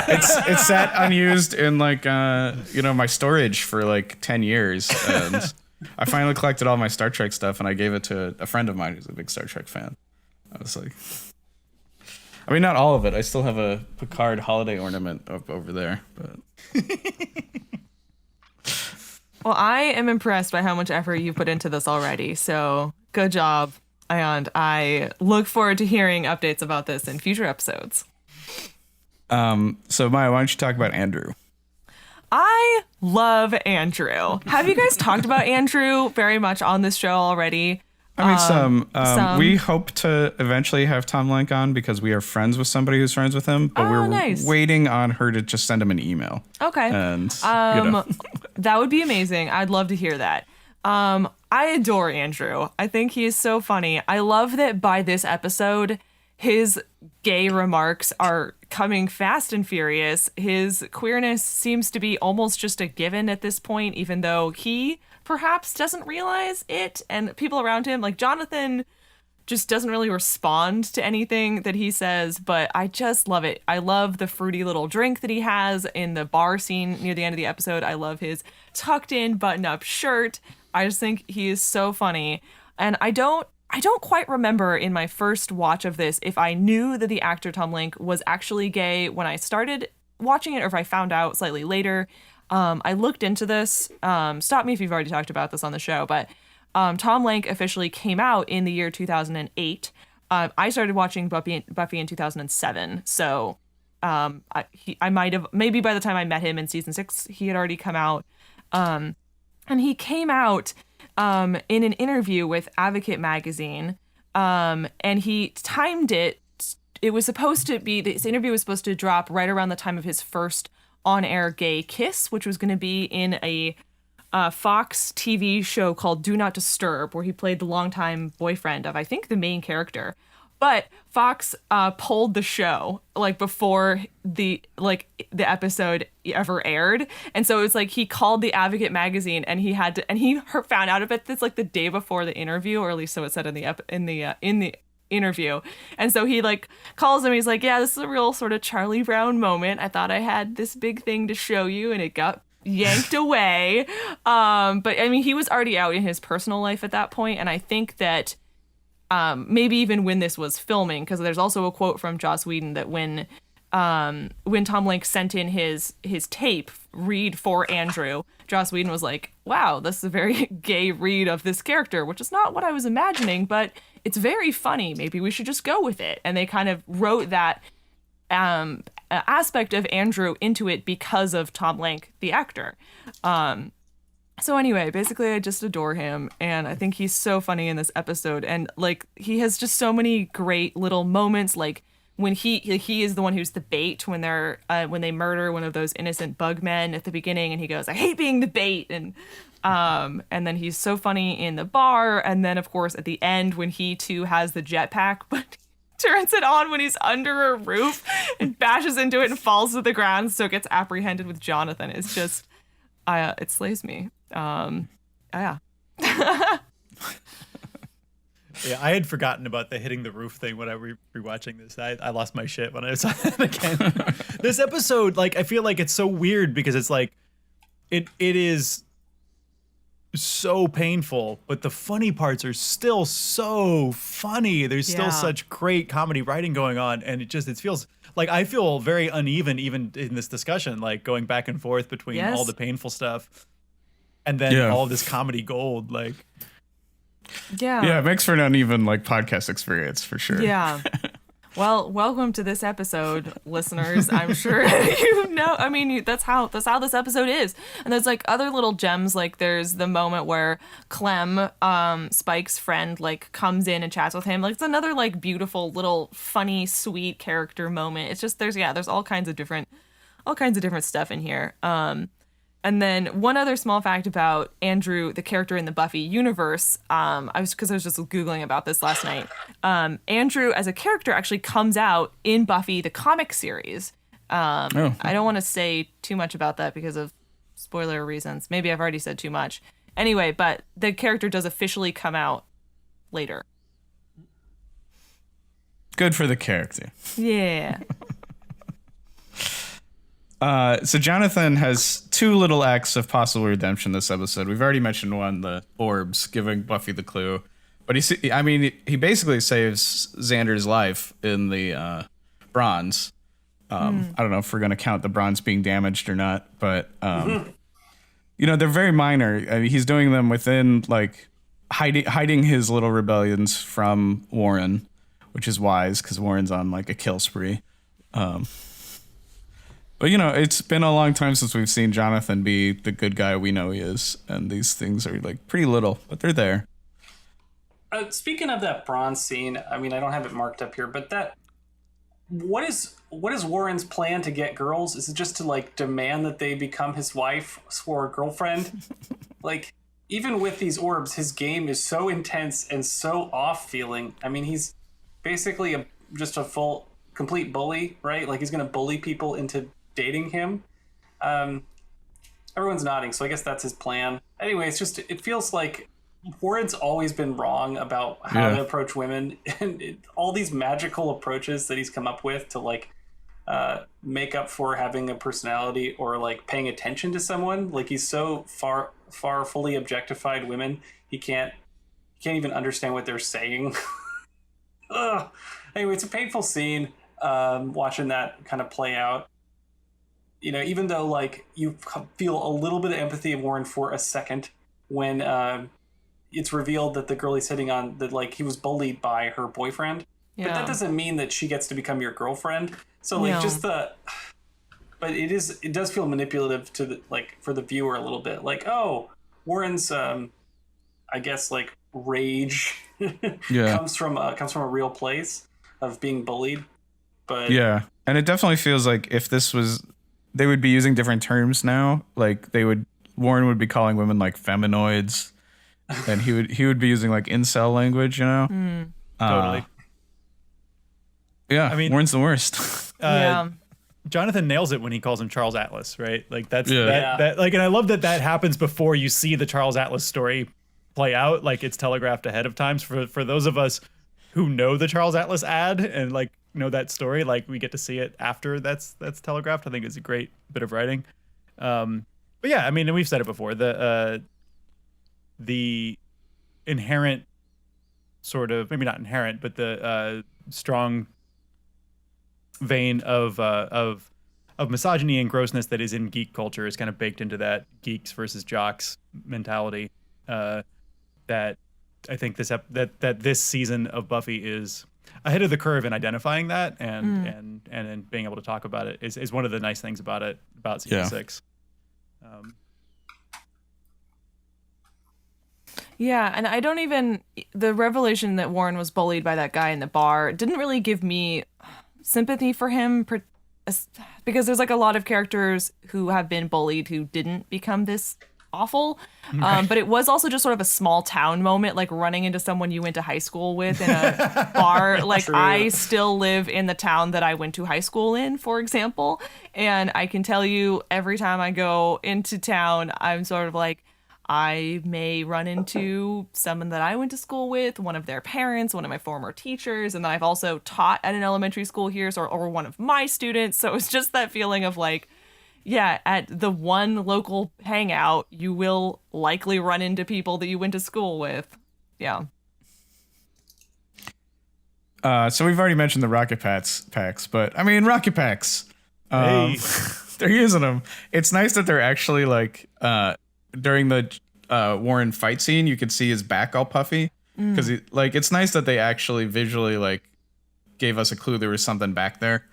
It's sat unused in like my storage for like 10 years, and I finally collected all my Star Trek stuff, and I gave it to a friend of mine who's a big Star Trek fan. I was like, I mean, not all of it. I still have a Picard holiday ornament up over there, but. Well, I am impressed by how much effort you put into this already. So good job. And I look forward to hearing updates about this in future episodes. So Maya, why don't you talk about Andrew? I love Andrew. Have you guys talked about Andrew very much on this show already? I mean, some. We hope to eventually have Tom Lenk on because we are friends with somebody who's friends with him, but we're waiting on her to just send him an email. Okay. And, that would be amazing. I'd love to hear that. I adore Andrew. I think he is so funny. I love that by this episode, his gay remarks are coming fast and furious. His queerness seems to be almost just a given at this point, even though he perhaps doesn't realize it, and people around him, like Jonathan, just doesn't really respond to anything that he says, but I just love it. I love the fruity little drink that he has in the bar scene near the end of the episode. I love his tucked in button-up shirt. I just think he is so funny. And I don't quite remember in my first watch of this if I knew that the actor Tom Lenk was actually gay when I started watching it or if I found out slightly later. I looked into this. Stop me if you've already talked about this on the show, but Tom Lenk officially came out in the year 2008. I started watching Buffy in 2007, so I might have, maybe by the time I met him in season 6, he had already come out. And he came out in an interview with Advocate magazine, and he timed it. It was supposed to be, this interview was supposed to drop right around the time of his first on-air gay kiss, which was going to be in a Fox TV show called Do Not Disturb, where he played the longtime boyfriend of, I think, the main character. But Fox pulled the show like before the episode ever aired, and so it was like he called the Advocate magazine, and he found out about this like the day before the interview, or at least so it said in the interview. And so he like calls him. He's like, "Yeah, this is a real sort of Charlie Brown moment. I thought I had this big thing to show you, and it got yanked away." But I mean, he was already out in his personal life at that point, and I think that. Maybe even when this was filming, because there's also a quote from Joss Whedon that when Tom Lenk sent in his tape read for Andrew, Joss Whedon was like, "Wow, this is a very gay read of this character," which is not what I was imagining, but it's very funny. Maybe we should just go with it. And they kind of wrote that aspect of Andrew into it because of Tom Lenk, the actor. So anyway, basically I just adore him, and I think he's so funny in this episode, and like he has just so many great little moments, like when he is the one who's the bait when they murder one of those innocent bug men at the beginning, and he goes, "I hate being the bait," and then he's so funny in the bar, and then of course at the end when he too has the jetpack, but turns it on when he's under a roof and bashes into it and falls to the ground, so it gets apprehended with Jonathan. It's just it slays me. Yeah. Yeah, I had forgotten about the hitting the roof thing when I was rewatching this. I lost my shit when I saw that again. This episode, like, I feel like it's so weird because it's like, it is so painful, but the funny parts are still so funny. There's still such great comedy writing going on, and it feels like I feel very uneven even in this discussion, like going back and forth between all the painful stuff and then all of this comedy gold, like. Yeah, it makes for an uneven like podcast experience for sure. Yeah. Well, welcome to this episode, listeners. I'm sure you know. I mean, that's how this episode is. And there's like other little gems. Like there's the moment where Clem, Spike's friend, like comes in and chats with him. Like it's another like beautiful little funny, sweet character moment. It's just there's all kinds of different stuff in here. And then one other small fact about Andrew, the character in the Buffy universe, I was just Googling about this last night. Andrew as a character actually comes out in Buffy, the comic series. I don't want to say too much about that because of spoiler reasons. Maybe I've already said too much. Anyway, but the character does officially come out later. Good for the character. Yeah. So Jonathan has two little acts of possible redemption this episode. We've already mentioned one, the orbs, giving Buffy the clue. But he basically saves Xander's life in the bronze. I don't know if we're going to count the bronze being damaged or not, but they're very minor. I mean, he's doing them within like hiding his little rebellions from Warren, which is wise because Warren's on like a kill spree. But it's been a long time since we've seen Jonathan be the good guy we know he is, and these things are like pretty little, but they're there. Speaking of that bronze scene, I mean, I don't have it marked up here, but what is Warren's plan to get girls? Is it just to like demand that they become his wife or girlfriend? Like, even with these orbs, his game is so intense and so off-feeling. I mean, he's basically just a complete bully, right? Like, he's going to bully people into dating him. Everyone's nodding, so I guess that's his plan. Anyway, it feels like Warren's always been wrong about how to approach women, and all these magical approaches that he's come up with to like make up for having a personality or like paying attention to someone. Like, he's so far fully objectified women, he can't even understand what they're saying. Ugh. Anyway, it's a painful scene, watching that kind of play out. Even though like you feel a little bit of empathy of Warren for a second when it's revealed that the girl he's hitting on, that like he was bullied by her boyfriend. Yeah. But that doesn't mean that she gets to become your girlfriend. So like but it does feel manipulative to for the viewer a little bit. Like, oh, Warren's I guess like rage comes from a real place of being bullied. But yeah, and it definitely feels like if this was, they would be using different terms now. Like Warren would be calling women like feminoids. And he would be using like incel language, Totally. Yeah, I mean, Warren's the worst. Jonathan nails it when he calls him Charles Atlas, right? Like that like, and I love that happens before you see the Charles Atlas story play out. Like, it's telegraphed ahead of time. For those of us who know the Charles Atlas ad and like know that story, like we get to see it after that's telegraphed. I think it's a great bit of writing. But yeah, I mean, and we've said it before. The inherent sort of, maybe not inherent, but the strong vein of misogyny and grossness that is in geek culture is kind of baked into that geeks versus jocks mentality. That I think this season of Buffy is ahead of the curve in identifying that and being able to talk about it is one of the nice things about season 6. Yeah, and the revelation that Warren was bullied by that guy in the bar didn't really give me sympathy for him, because there's like a lot of characters who have been bullied who didn't become this awful. But it was also just sort of a small town moment, like running into someone you went to high school with in a bar. Like, true. I still live in the town that I went to high school in, for example. And I can tell you every time I go into town, I'm sort of like, I may run into someone that I went to school with, one of their parents, one of my former teachers, and then I've also taught at an elementary school here, or one of my students. So it's just that feeling of like, yeah, at the one local hangout, you will likely run into people that you went to school with. Yeah. So we've already mentioned the rocket packs, but I mean, rocket packs. They're using them. It's nice that they're actually like, during the Warren fight scene, you could see his back all puffy because it's nice that they actually visually like gave us a clue there was something back there,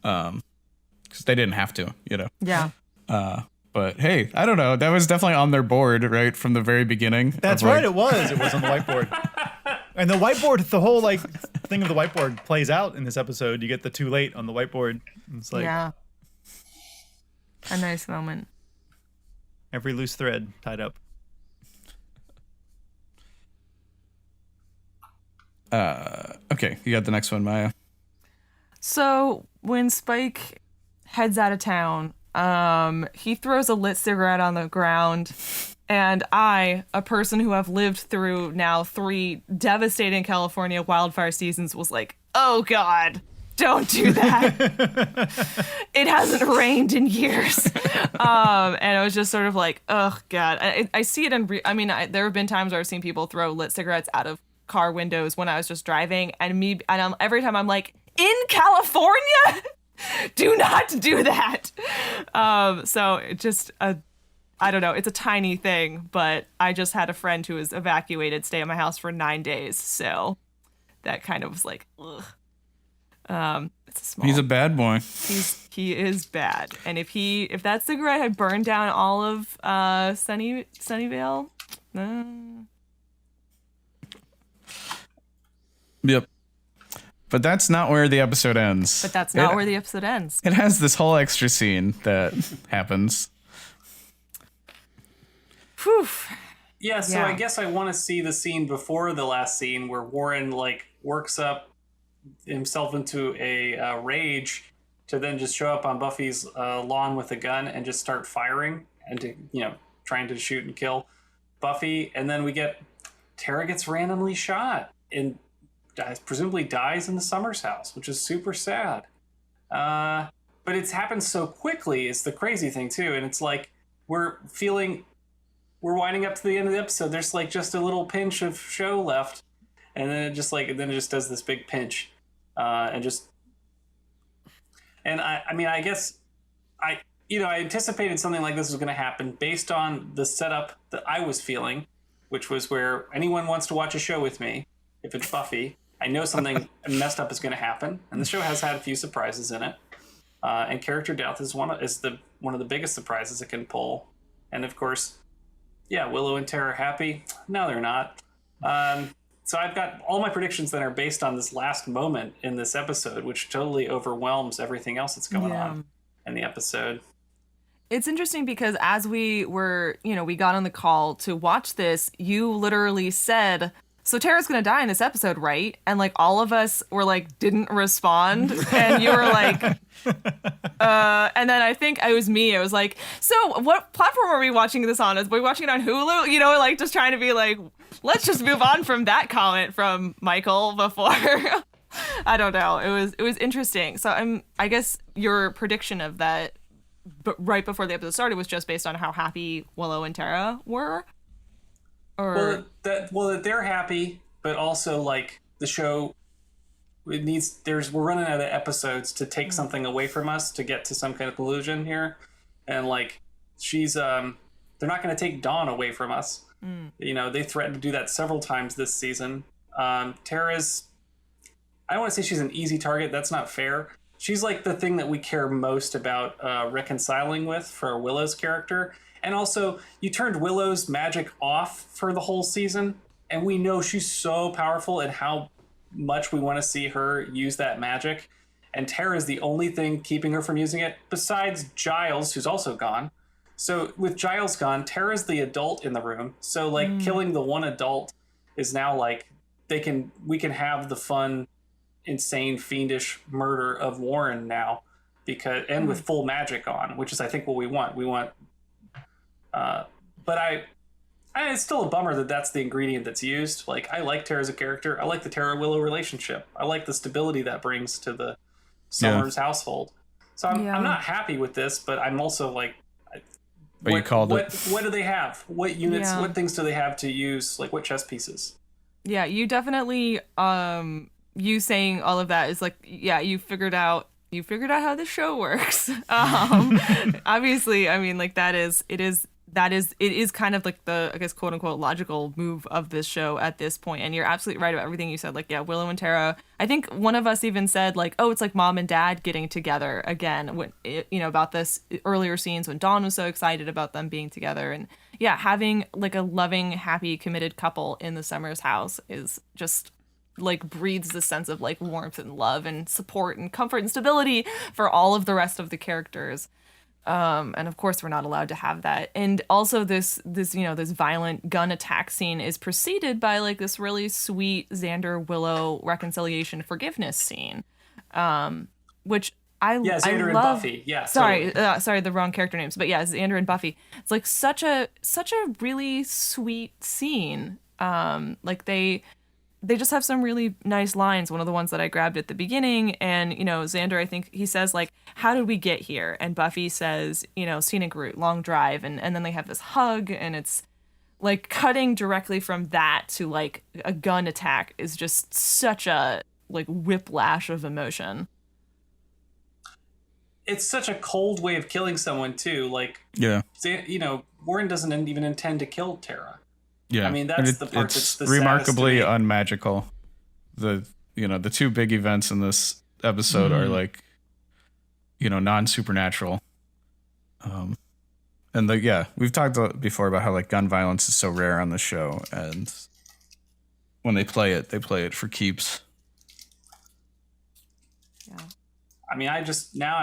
because they didn't have to, Yeah. But hey, I don't know. That was definitely on their board right from the very beginning. That's right. It was. It was on the whiteboard. And the whiteboard, the whole like thing of the whiteboard plays out in this episode. You get the too late on the whiteboard. It's like, yeah, a nice moment. Every loose thread tied up. Okay, you got the next one, Maya. So when Spike heads out of town, he throws a lit cigarette on the ground And I, a person who have lived through now 3 devastating California wildfire seasons, was like, oh God, don't do that. It hasn't rained in years. And I was just sort of like, oh God. I see it there have been times where I've seen people throw lit cigarettes out of car windows when I was just driving, and every time I'm like, in California? Do not do that. So it just, I don't know, it's a tiny thing, but I just had a friend who was evacuated, stay at my house for 9 days. So that kind of was like, ugh. It's a small. He's a bad boy. He is bad. And if that cigarette had burned down all of Sunnyvale, Yep. But that's not where the episode ends. But that's not where the episode ends. It has this whole extra scene that happens. Whew. Yeah, so Yeah. I guess I want to see the scene before the last scene where Warren like works up himself into a rage to then just show up on Buffy's lawn with a gun and just start firing and to trying to shoot and kill Buffy, and then we get Tara gets randomly shot and presumably dies in the Summers house, which is super sad. But it's happened so quickly is the crazy thing too, and it's like we're winding up to the end of the episode. There's like just a little pinch of show left, and then it just does this big pinch, I guess I anticipated something like this was going to happen based on the setup that I was feeling, which was where anyone wants to watch a show with me, if it's Buffy, I know something messed up is going to happen, and the show has had a few surprises in it, and character death is one of the biggest surprises it can pull, and of course. Yeah, Willow and Tara are happy. No, they're not. So I've got all my predictions that are based on this last moment in this episode, which totally overwhelms everything else that's going on in the episode. It's interesting because as we were, we got on the call to watch this, you literally said, so Tara's going to die in this episode, right? And like all of us were like, didn't respond. And you were like, and then I think it was me. I was like, so what platform are we watching this on? Are we watching it on Hulu? Like just trying to be like, let's just move on from that comment from Michael before. I don't know. It was interesting. So I guess your prediction of that, but right before the episode started, was just based on how happy Willow and Tara were. Or that they're happy, but also like the show, we're running out of episodes to take something away from us to get to some kind of conclusion here, and like she's they're not going to take Dawn away from us. They threatened to do that several times this season. Tara's, I don't want to say she's an easy target. That's not fair. She's like the thing that we care most about reconciling with for Willow's character. And also, you turned Willow's magic off for the whole season, and we know she's so powerful and how much we want to see her use that magic. And Tara's the only thing keeping her from using it, besides Giles, who's also gone. So with Giles gone, Tara's the adult in the room. So like killing the one adult is now like we can have the fun, insane, fiendish murder of Warren now, and with full magic on, which is I think what we want. We want. But it's still a bummer that that's the ingredient that's used. Like, I like Tara as a character. I like the Tara-Willow relationship. I like the stability that brings to the Summers household. So I'm not happy with this, but I'm also like, you called it. What do they have? What units, what things do they have to use? Like, what chess pieces? Yeah, you definitely, you saying all of that is like, yeah, you figured out how the show works. Obviously, I mean, like it is kind of like the, I guess, quote unquote logical move of this show at this point. And you're absolutely right about everything you said. Like, yeah, Willow and Tara, I think one of us even said like, oh, it's like mom and dad getting together again when about this earlier scenes when Dawn was so excited about them being together. And yeah, having like a loving, happy, committed couple in the Summers house is just like breathes this sense of like warmth and love and support and comfort and stability for all of the rest of the characters. And of course we're not allowed to have that. And also this violent gun attack scene is preceded by like this really sweet Xander Willow reconciliation forgiveness scene, which Xander and love, Buffy. Yeah, sorry, totally. sorry, the wrong character names, but yeah, Xander and Buffy. It's like such a really sweet scene. Like they just have some really nice lines. One of the ones that I grabbed at the beginning, and Xander, I think he says like, "How did we get here?" And Buffy says, "Scenic route, long drive," and then they have this hug, and it's like cutting directly from that to like a gun attack is just such a like whiplash of emotion. It's such a cold way of killing someone too. Like, Yeah. Warren doesn't even intend to kill Tara. Yeah. I mean, that's And the part it's that's the remarkably saddest to me. unmagical. The two big events in this episode are like, non-supernatural. And we've talked before about how like gun violence is so rare on the show, and when they play it for keeps. Yeah. I mean, I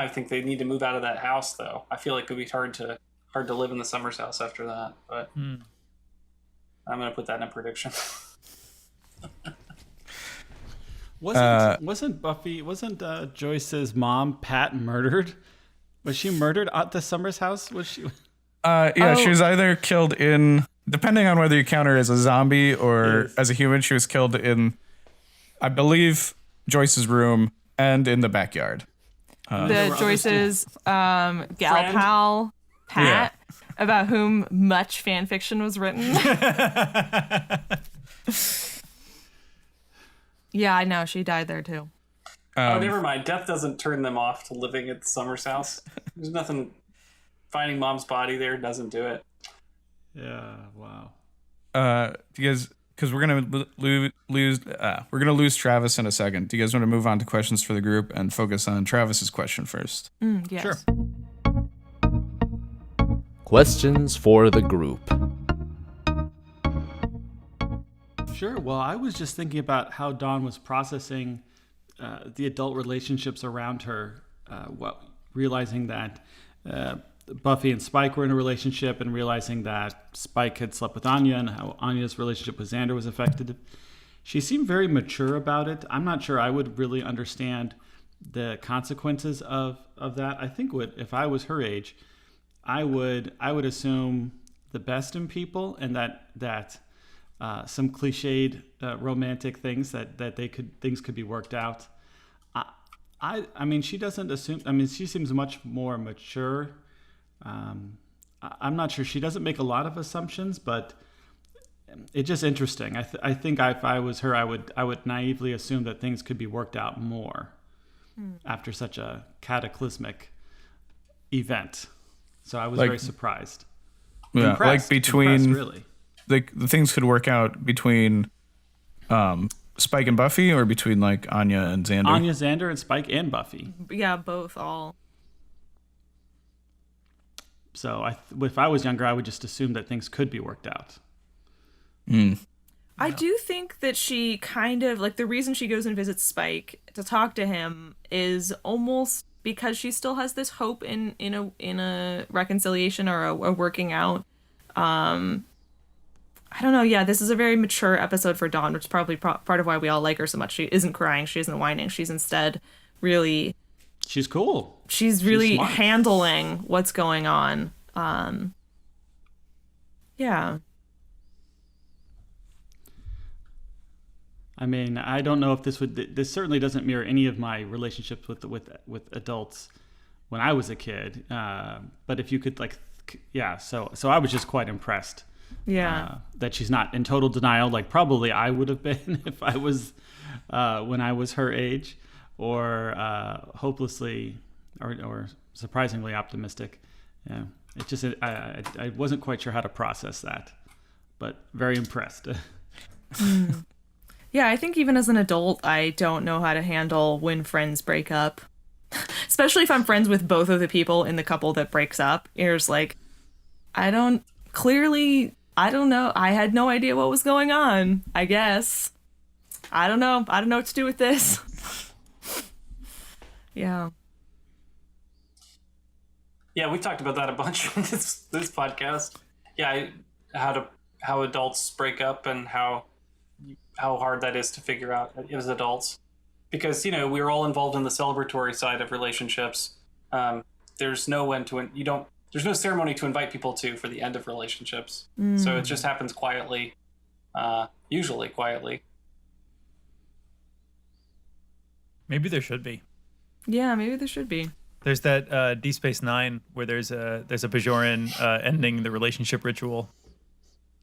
think they need to move out of that house, though. I feel like it would be hard to live in the Summers house after that. But I'm gonna put that in a prediction. Wasn't Joyce's mom Pat murdered? Was she murdered at the Summers house? Was she? She was either killed in, depending on whether you count her as a zombie or as a human, she was killed in, I believe, Joyce's room and in the backyard. Joyce's gal pal Pat, about whom much fan fiction was written. Yeah, I know. She died there too. Never mind. Death doesn't turn them off to living at the Summers house. There's nothing. Finding mom's body there doesn't do it. Yeah. Wow. Because we're gonna lose Travis in a second. Do you guys want to move on to questions for the group and focus on Travis's question first? Yes. Sure. Questions for the group. Sure. Well, I was just thinking about how Dawn was processing the adult relationships around her, realizing that Buffy and Spike were in a relationship, and realizing that Spike had slept with Anya, and how Anya's relationship with Xander was affected. She seemed very mature about it. I'm not sure I would really understand the consequences of that. I think if I was her age, I would assume the best in people, and that some cliched romantic things things could be worked out. I mean, she doesn't assume. I mean, she seems much more mature. I'm not sure. She doesn't make a lot of assumptions, but it's just interesting. I think if I was her, I would naively assume that things could be worked out more after such a cataclysmic event. So I was very surprised. Yeah, impressed, really. The things could work out between Spike and Buffy, or between like Anya and Xander? Anya, Xander, and Spike and Buffy. Yeah, both, all. So if I was younger, I would just assume that things could be worked out. I do think that she kind of, like, the reason she goes and visits Spike to talk to him is almost because she still has this hope in a reconciliation or a working out. I don't know. Yeah, this is a very mature episode for Dawn, which is probably part of why we all like her so much. She isn't crying. She isn't whining. She's instead really... She's cool. She's really smart. handling what's going on. Yeah. I mean, I don't know if this certainly doesn't mirror any of my relationships with adults when I was a kid. But if you could so I was just quite impressed. Yeah. That she's not in total denial, like probably I would have been if I was when I was her age, or hopelessly or surprisingly optimistic. Yeah. It just I wasn't quite sure how to process that, but very impressed. Yeah, I think even as an adult, I don't know how to handle when friends break up. Especially if I'm friends with both of the people in the couple that breaks up. It's like, I don't know. I had no idea what was going on, I guess. I don't know. I don't know what to do with this. Yeah. Yeah, we talked about that a bunch on this podcast. Yeah, how adults break up and how hard that is to figure out as adults. because, you know, we were all involved in the celebratory side of relationships. There's no one to, there's no ceremony to invite people to for the end of relationships. So it just happens quietly, usually quietly. Maybe there should be. Yeah, maybe there should be. There's that Deep Space Nine where there's a Bajoran ending the relationship ritual.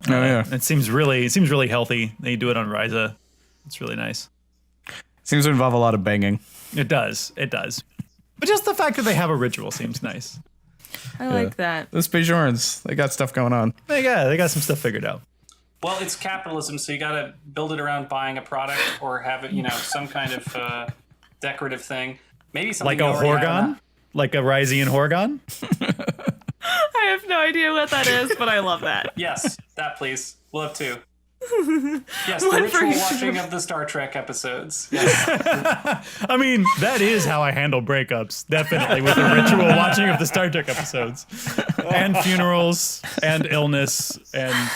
Oh yeah, it seems really healthy. They do it on Ryza. It's really nice. Seems to involve a lot of banging. It does. But just the fact that they have a ritual seems nice. I like that. Those Bajorans, they got stuff going on. They got some stuff figured out. Well, it's capitalism, so you got to build it around buying a product or have it, you know, some kind of decorative thing. Maybe something like a Horgon, like a Ryzian Horgon. I have no idea what that is, but I love that. Yes, that please. We'll have two. Yes, the One ritual for each. watching of the Star Trek episodes. Yes. I mean, that is how I handle breakups. Definitely with a ritual watching of the Star Trek episodes, and funerals, and illness, and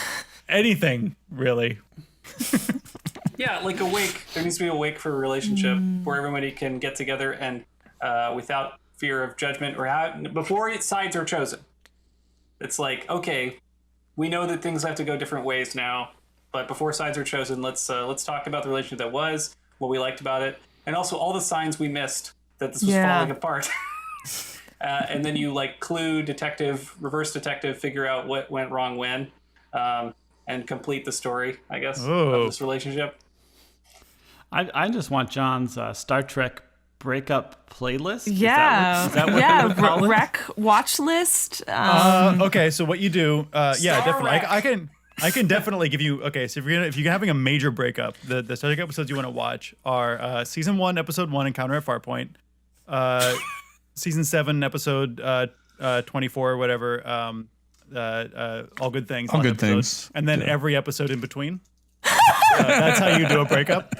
anything really. Yeah, like a wake. There needs to be a wake for a relationship where everybody can get together and without fear of judgment or before sides are chosen. It's like, okay, we know that things have to go different ways now, but before sides are chosen, let's talk about the relationship that was, what we liked about it, and also all the signs we missed that this was falling apart. And then you like clue, detective, reverse detective, figure out what went wrong when, and complete the story, I guess, of this relationship. I just want John's Star Trek breakup playlist. Yeah. Is that what you would call it? Rec watch list. Okay, so what you do? Yeah, Star definitely. Wreck. I can definitely give you. Okay, so if you're having a major breakup, the Star Trek episodes you want to watch are season 1, episode 1, Encounter at Farpoint. Season 7, episode 24, or whatever. All Good Things. All Good episode. Things. And then every episode in between. That's how you do a breakup.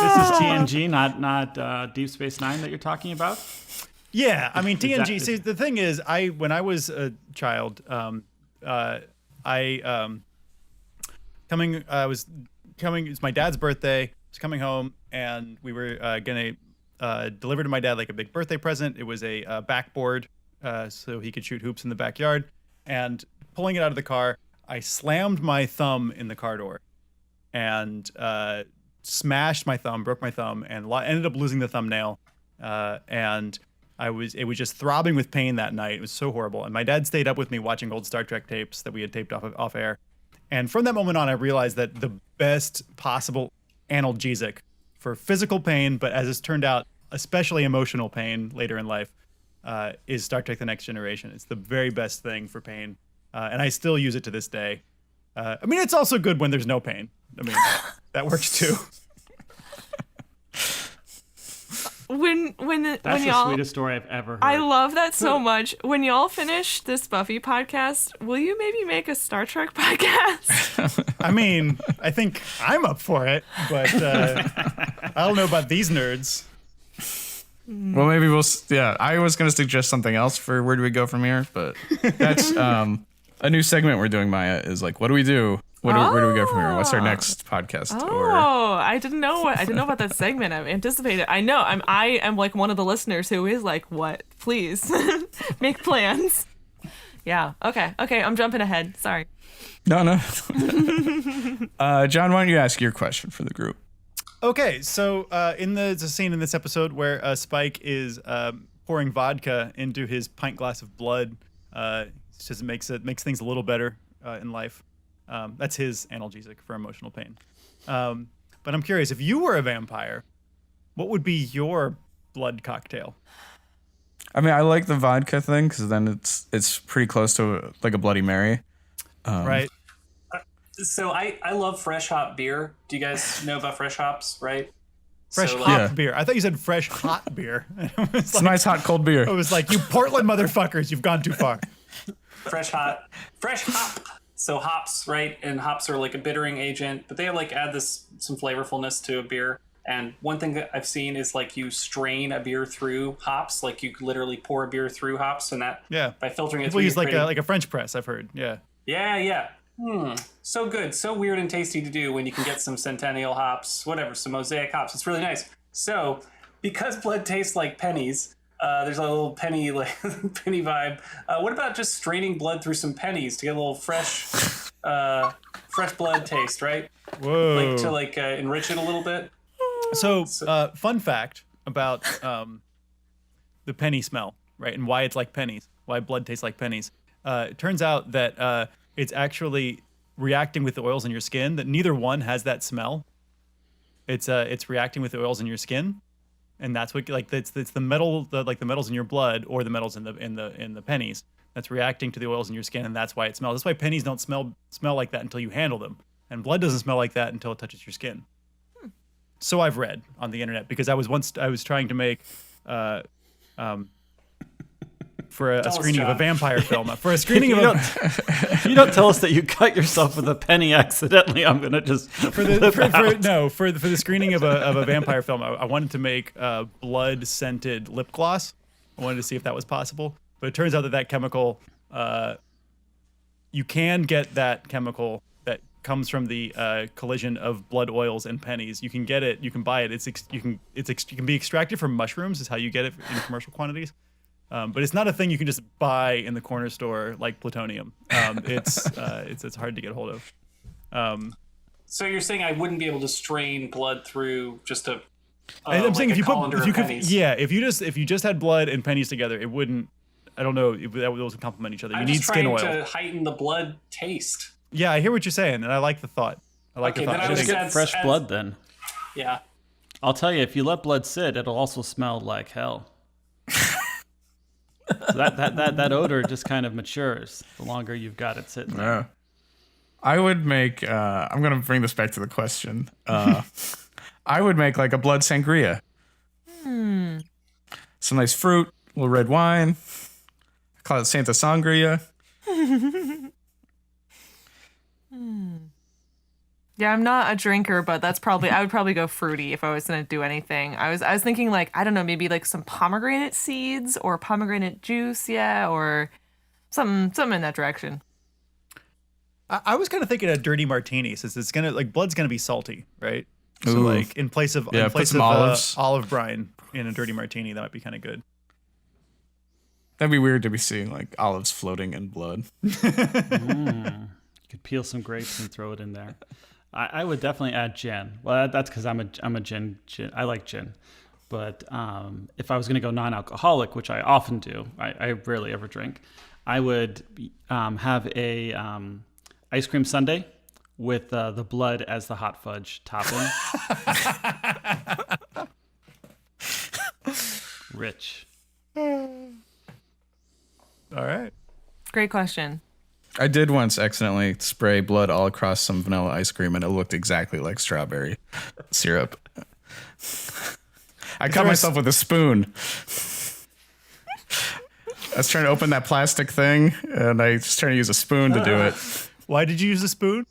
This is TNG, not Deep Space Nine that you're talking about. Yeah, I mean TNG. Exactly. See, the thing is, when I was a child, I was coming. It's my dad's birthday. I was coming home, and we were gonna deliver to my dad like a big birthday present. It was a backboard, so he could shoot hoops in the backyard. And pulling it out of the car, I slammed my thumb in the car door, and smashed my thumb, broke my thumb, and ended up losing the thumbnail. And it was just throbbing with pain that night. It was so horrible. And my dad stayed up with me watching old Star Trek tapes that we had taped off air. And from that moment on, I realized that the best possible analgesic for physical pain, but as it's turned out, especially emotional pain later in life, is Star Trek: The Next Generation. It's the very best thing for pain. And I still use it to this day. I mean, it's also good when there's no pain. I mean, that works too. When That's the y'all, sweetest story I've ever heard. I love that so much. When y'all finish this Buffy podcast, will you maybe make a Star Trek podcast? I mean, I think I'm up for it, but I don't know about these nerds. Well, maybe we'll. Yeah, I was going to suggest something else for where do we go from here, but that's a new segment we're doing. Maya is like, what do we do? Where do we go from here? What's our next podcast? I didn't know about that segment. I'm anticipating. I know. I am like one of the listeners who is like, what? Please make plans. Yeah. Okay. I'm jumping ahead. Sorry. No. John, why don't you ask your question for the group? Okay, so there's a scene in this episode where Spike is pouring vodka into his pint glass of blood. It just makes things a little better in life. That's his analgesic for emotional pain. But I'm curious, if you were a vampire, what would be your blood cocktail? I mean, I like the vodka thing because then it's pretty close to like a Bloody Mary. Right. So I love fresh hop beer. Do you guys know about fresh hops, right? Fresh hop beer. I thought you said fresh hot beer. It's like, nice hot cold beer. It was like, you Portland motherfuckers, you've gone too far. Fresh hop. So hops, right? And hops are like a bittering agent, but they like add some flavorfulness to a beer. And one thing that I've seen is like you strain a beer through hops, like you literally pour a beer through hops, and that by filtering it People through. use like a French press, I've heard. Yeah. Yeah. So good, so weird and tasty to do when you can get some Centennial hops, whatever, some Mosaic hops. It's really nice. So, because blood tastes like pennies, there's a little penny penny vibe. What about just straining blood through some pennies to get a little fresh blood taste, right? Whoa. Like to enrich it a little bit. So, fun fact about the penny smell, right, and why it's like pennies, why blood tastes like pennies. It turns out that it's actually reacting with the oils in your skin. That neither one has that smell. It's reacting with the oils in your skin, and that's what it's the metal, the metals in your blood or the metals in the pennies that's reacting to the oils in your skin, and that's why it smells. That's why pennies don't smell like that until you handle them, and blood doesn't smell like that until it touches your skin. So I've read on the internet, because I was trying to make for a screening of a vampire film. For a screening of if you don't tell us that you cut yourself with a penny accidentally, I'm gonna just for the screening of a vampire film, I wanted to make blood scented lip gloss. I wanted to see if that was possible, but it turns out that chemical, you can get that chemical that comes from the collision of blood oils and pennies. You can get it. You can buy it. You can be extracted from mushrooms. Is how you get it in commercial quantities. But it's not a thing you can just buy in the corner store like plutonium. It's hard to get hold of. So you're saying I wouldn't be able to strain blood through just a I'm saying if you just had blood and pennies together, it wouldn't. I don't know. Those would complement each other. You need skin oil to heighten the blood taste. Yeah, I hear what you're saying, and I like the thought. Just get fresh blood then. Yeah. I'll tell you, if you let blood sit, it'll also smell like hell. So that odor just kind of matures the longer you've got it sitting there. Yeah. I would make. I'm gonna bring this back to the question. I would make like a blood sangria. Some nice fruit, a little red wine. I call it Santa Sangria. Yeah, I'm not a drinker, but I would probably go fruity if I was gonna do anything. I was thinking like, I don't know, maybe like some pomegranate seeds or pomegranate juice, or something in that direction. I was kind of thinking a dirty martini, since it's blood's gonna be salty, right? So Ooh. like in place of olives. olive brine in a dirty martini, that might be kind of good. That'd be weird to be seeing like olives floating in blood. You could peel some grapes and throw it in there. I would definitely add gin. Well, that's because I'm a gin. I like gin. But if I was going to go non-alcoholic, which I often do, I rarely ever drink, I would have a ice cream sundae with the blood as the hot fudge topping. Rich. All right. Great question. I did once accidentally spray blood all across some vanilla ice cream, and it looked exactly like strawberry syrup. I cut myself with a spoon. I was trying to open that plastic thing, and I was trying to use a spoon to do it. Why did you use a spoon?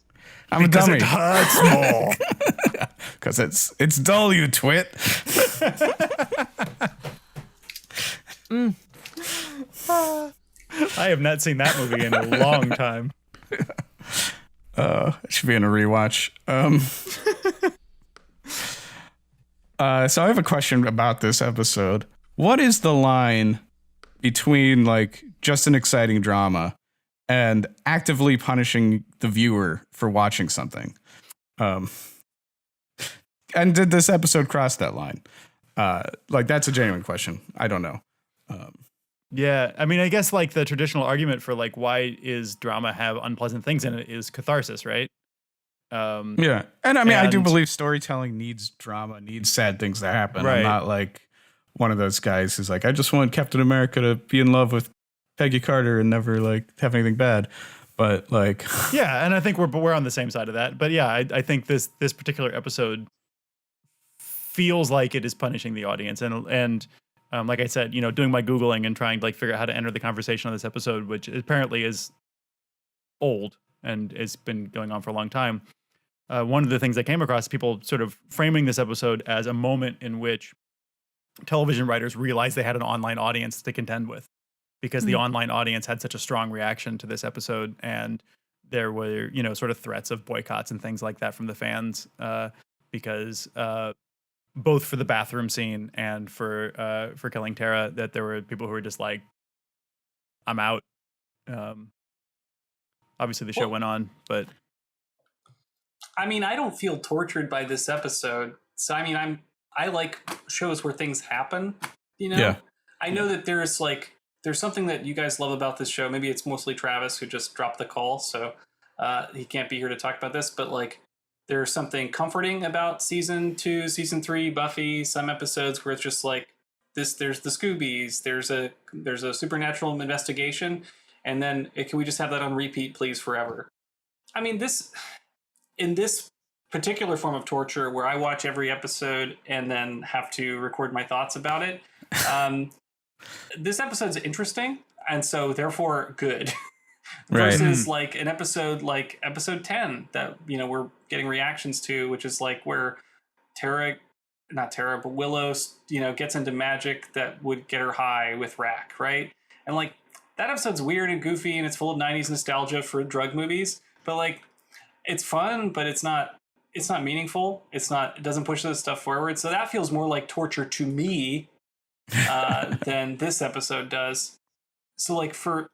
I'm a dummy. It hurts more. Because it's dull, you twit. I have not seen that movie in a long time. It should be in a rewatch. So I have a question about this episode. What is the line between like just an exciting drama and actively punishing the viewer for watching something? And did this episode cross that line? Like, that's a genuine question. I don't know. Yeah, I mean, I guess like the traditional argument for like why is drama have unpleasant things in it is catharsis, right? Yeah, and I mean, I do believe storytelling needs drama, needs sad things to happen. Right. I'm not like one of those guys who's like, I just want Captain America to be in love with Peggy Carter and never like have anything bad. But like, yeah, and I think we're on the same side of that. But yeah, I think this particular episode feels like it is punishing the audience, and like I said, you know, doing my Googling and trying to like figure out how to enter the conversation on this episode, which apparently is old and has been going on for a long time. One of the things I came across is people sort of framing this episode as a moment in which television writers realized they had an online audience to contend with, because the online audience had such a strong reaction to this episode, and there were, sort of threats of boycotts and things like that from the fans, because both for the bathroom scene and for killing Tara, that there were people who were just like, I'm out. Obviously the show went on, but I mean, I don't feel tortured by this episode. So I mean, I like shows where things happen, Yeah. I know that there's something that you guys love about this show. Maybe it's mostly Travis who just dropped the call, so he can't be here to talk about this, but like there's something comforting about season 2, season 3 Buffy, some episodes where it's just like this, there's the Scoobies, there's a supernatural investigation, and then can we just have that on repeat, please, forever? I mean, in this particular form of torture where I watch every episode and then have to record my thoughts about it, this episode's interesting and so therefore good. Versus like an episode like episode 10 that we're getting reactions to, which is like where Willow gets into magic that would get her high with Rack, right? And like that episode's weird and goofy and it's full of 90s nostalgia for drug movies, but like it's fun, but it's not meaningful. It doesn't push this stuff forward. So that feels more like torture to me than this episode does. So like for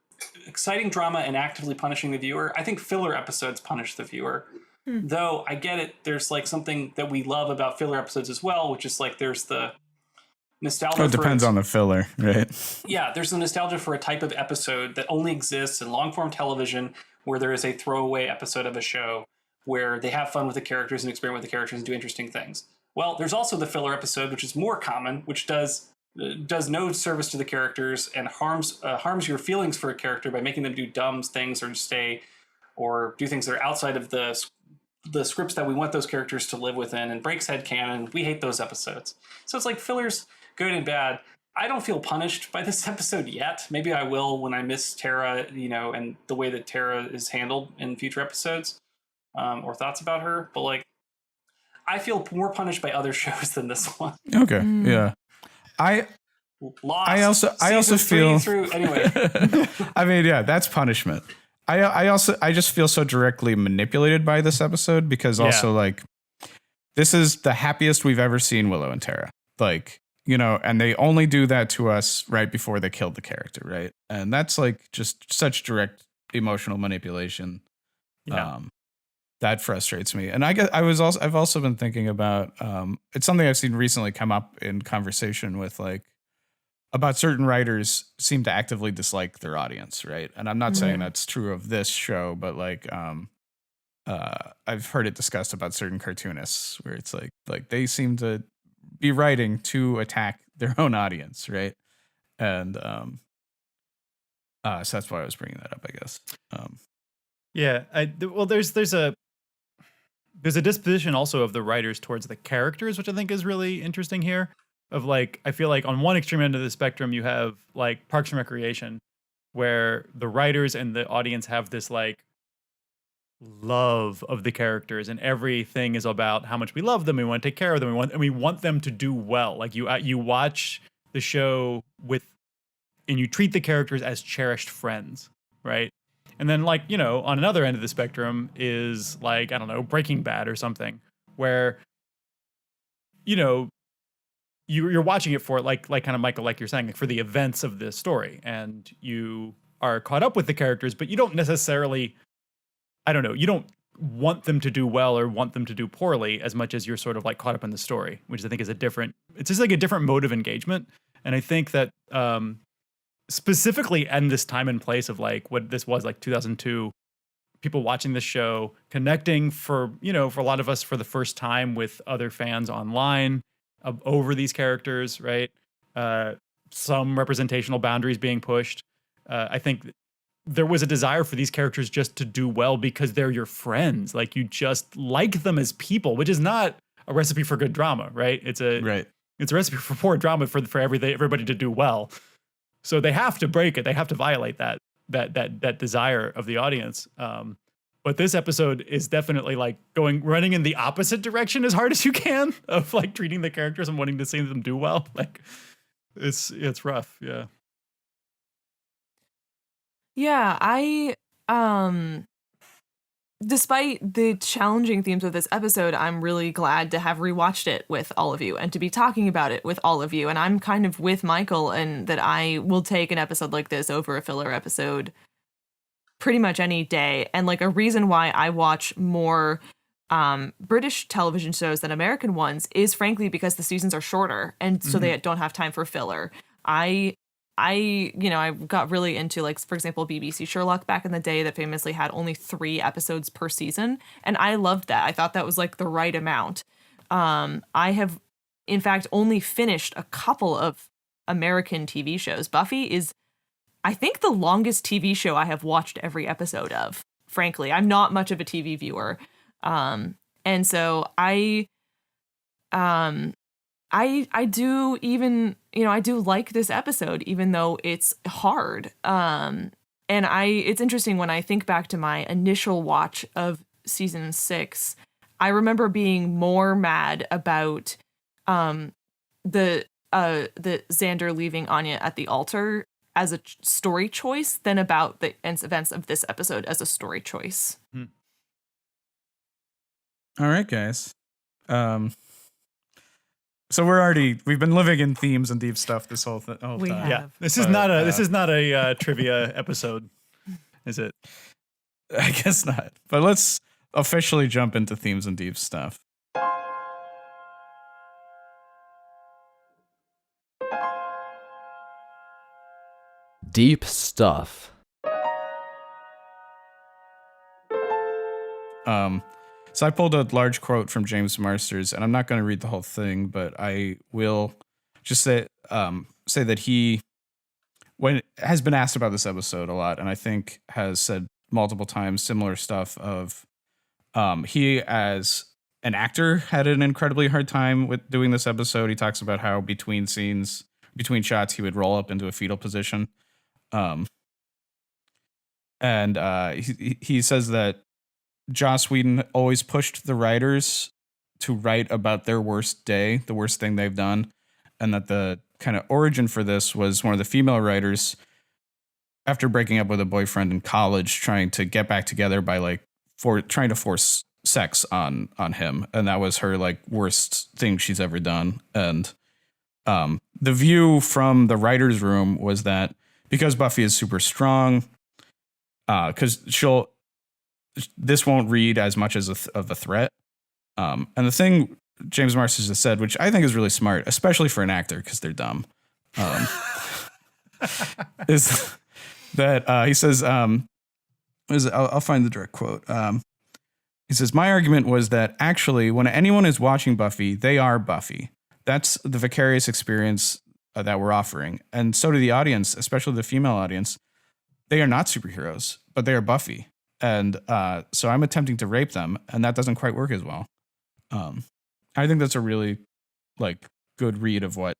exciting drama and actively punishing the viewer, I think filler episodes punish the viewer. Though I get it, there's like something that we love about filler episodes as well, which is like there's the nostalgia. It depends on the filler, right? Yeah, there's the nostalgia for a type of episode that only exists in long form television, where there is a throwaway episode of a show where they have fun with the characters and experiment with the characters and do interesting things. Well, there's also the filler episode, which is more common, which does no service to the characters and harms your feelings for a character by making them do dumb things or do things that are outside of the scripts that we want those characters to live within, and breaks headcanon. We hate those episodes. So it's like filler's good and bad. I don't feel punished by this episode yet. Maybe I will when I miss Tara, and the way that Tara is handled in future episodes, or thoughts about her. But like, I feel more punished by other shows than this one. Okay, yeah. I also feel anyway. I mean, yeah, that's punishment. I just feel so directly manipulated by this episode because also like this is the happiest we've ever seen Willow and Tara. Like, and they only do that to us right before they killed the character, right? And that's like just such direct emotional manipulation. Yeah. That frustrates me. And I've also been thinking about it's something I've seen recently come up in conversation with like about certain writers seem to actively dislike their audience, right? And I'm not saying that's true of this show, but like I've heard it discussed about certain cartoonists where it's like they seem to be writing to attack their own audience, right? And so that's why I was bringing that up, I guess. There's a disposition also of the writers towards the characters, which I think is really interesting here. Of like, I feel like on one extreme end of the spectrum, you have like Parks and Recreation, where the writers and the audience have this like love of the characters, and everything is about how much we love them, we want to take care of them, we want them to do well. Like you watch the show and you treat the characters as cherished friends, right? And then like, on another end of the spectrum is like, I don't know, Breaking Bad or something, where, you're watching it for like kind of Michael, like you're saying, like for the events of the story, and you are caught up with the characters, but you don't necessarily, you don't want them to do well or want them to do poorly as much as you're sort of like caught up in the story, which I think is it's just like a different mode of engagement. And I think that, specifically in this time and place of like what this was like 2002, people watching this show, connecting for a lot of us for the first time with other fans online over these characters, right? Some representational boundaries being pushed. I think there was a desire for these characters just to do well because they're your friends. Like you just like them as people, which is not a recipe for good drama, right? It's a recipe for poor drama for everybody to do well. So they have to break it. They have to violate that desire of the audience. But this episode is definitely like running in the opposite direction as hard as you can of like treating the characters and wanting to see them do well. Like it's rough. Yeah. Yeah. despite the challenging themes of this episode, I'm really glad to have rewatched it with all of you and to be talking about it with all of you. And I'm kind of with Michael in that I will take an episode like this over a filler episode pretty much any day. And like a reason why I watch more British television shows than American ones is frankly because the seasons are shorter and so they don't have time for filler. I got really into, like, for example, BBC Sherlock back in the day that famously had only 3 episodes per season. And I loved that. I thought that was like the right amount. I have, in fact, only finished a couple of American TV shows. Buffy is, I think, the longest TV show I have watched every episode of. Frankly, I'm not much of a TV viewer. And so I do even, I do like this episode, even though it's hard. And it's interesting when I think back to my initial watch of season 6, I remember being more mad about, the Xander leaving Anya at the altar as a story choice than about the events of this episode as a story choice. All right, guys. So we've been living in themes and deep stuff this whole time. Yeah, this is not a trivia episode, is it? I guess not. But let's officially jump into themes and deep stuff. Deep stuff. So I pulled a large quote from James Marsters, and I'm not going to read the whole thing, but I will just say that he has been asked about this episode a lot, and I think has said multiple times similar stuff of he as an actor had an incredibly hard time with doing this episode. He talks about how between shots, he would roll up into a fetal position. He says that Joss Whedon always pushed the writers to write about their worst day, the worst thing they've done, and that the kind of origin for this was one of the female writers, after breaking up with a boyfriend in college, trying to get back together by trying to force sex on him, and that was her worst thing she's ever done. And the view from the writer's room was that because Buffy is super strong, because this won't read as much as of a threat. And the thing James Marsters has said, which I think is really smart, especially for an actor because they're dumb, is that he says, I'll find the direct quote. He says, "My argument was that actually when anyone is watching Buffy, they are Buffy. That's the vicarious experience that we're offering. And so to the audience, especially the female audience, they are not superheroes, but they are Buffy. And so I'm attempting to rape them, and that doesn't quite work as well." I think that's a really good read of what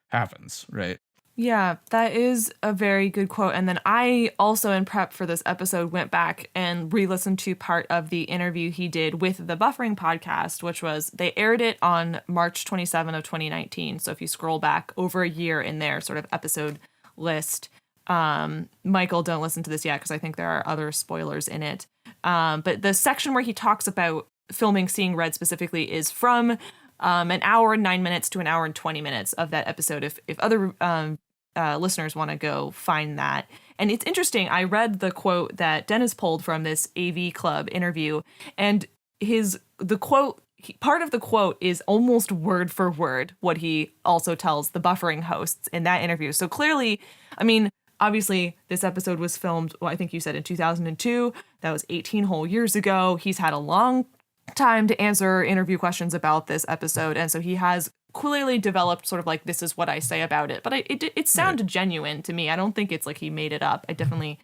happens, right? Yeah, that is a very good quote. And then I also, in prep for this episode, went back and re-listened to part of the interview he did with the Buffering podcast, which was, they aired it on March 27 of 2019. So if you scroll back over a year in their sort of episode list, Michael, don't listen to this yet because I think there are other spoilers in it. But the section where he talks about filming Seeing Red specifically is from an hour and 9 minutes to an hour and 20 minutes of that episode. If other listeners want to go find that. And it's interesting. I read the quote that Dennis pulled from this AV Club interview, and part of the quote is almost word for word what he also tells the Buffering hosts in that interview. So clearly, I mean, obviously, this episode was filmed, I think you said in 2002. That was 18 whole years ago. He's had a long time to answer interview questions about this episode. And so he has clearly developed sort of this is what I say about it. But it sounded genuine to me. I don't think it's he made it up. I definitely,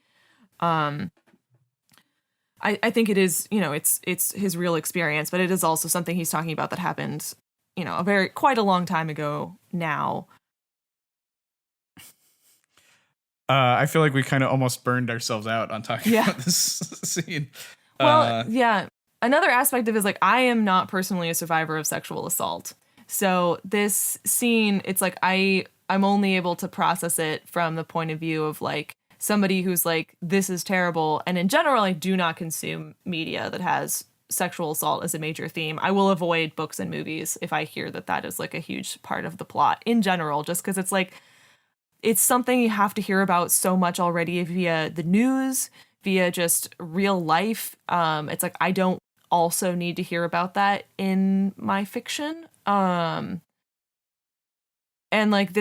I think it is, it's his real experience, but it is also something he's talking about that happened, quite a long time ago now. I feel like we kind of almost burned ourselves out on talking about this scene. Well, yeah. Another aspect of it is I am not personally a survivor of sexual assault. So this scene, it's I'm only able to process it from the point of view of somebody who's like, this is terrible. And in general, I do not consume media that has sexual assault as a major theme. I will avoid books and movies if I hear that that is like a huge part of the plot in general, just because it's like, it's something you have to hear about so much already via the news, via just real life. It's like, I don't also need to hear about that in my fiction. And like,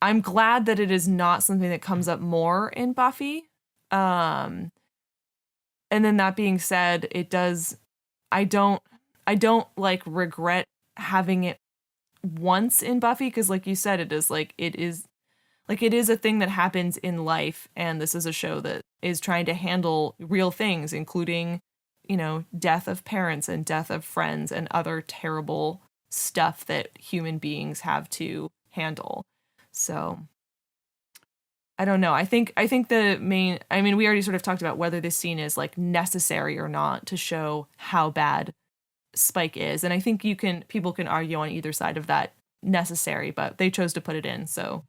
I'm glad that it is not something that comes up more in Buffy. And then that being said, I don't like regret having it once in Buffy, because like you said, it is a thing that happens in life, and this is a show that is trying to handle real things, including, you know, death of parents and death of friends and other terrible stuff that human beings have to handle. So I don't know. I think the main, I mean, we already sort of talked about whether this scene is like necessary or not to show how bad Spike is. And I think people can argue on either side of that, necessary, but they chose to put it in. So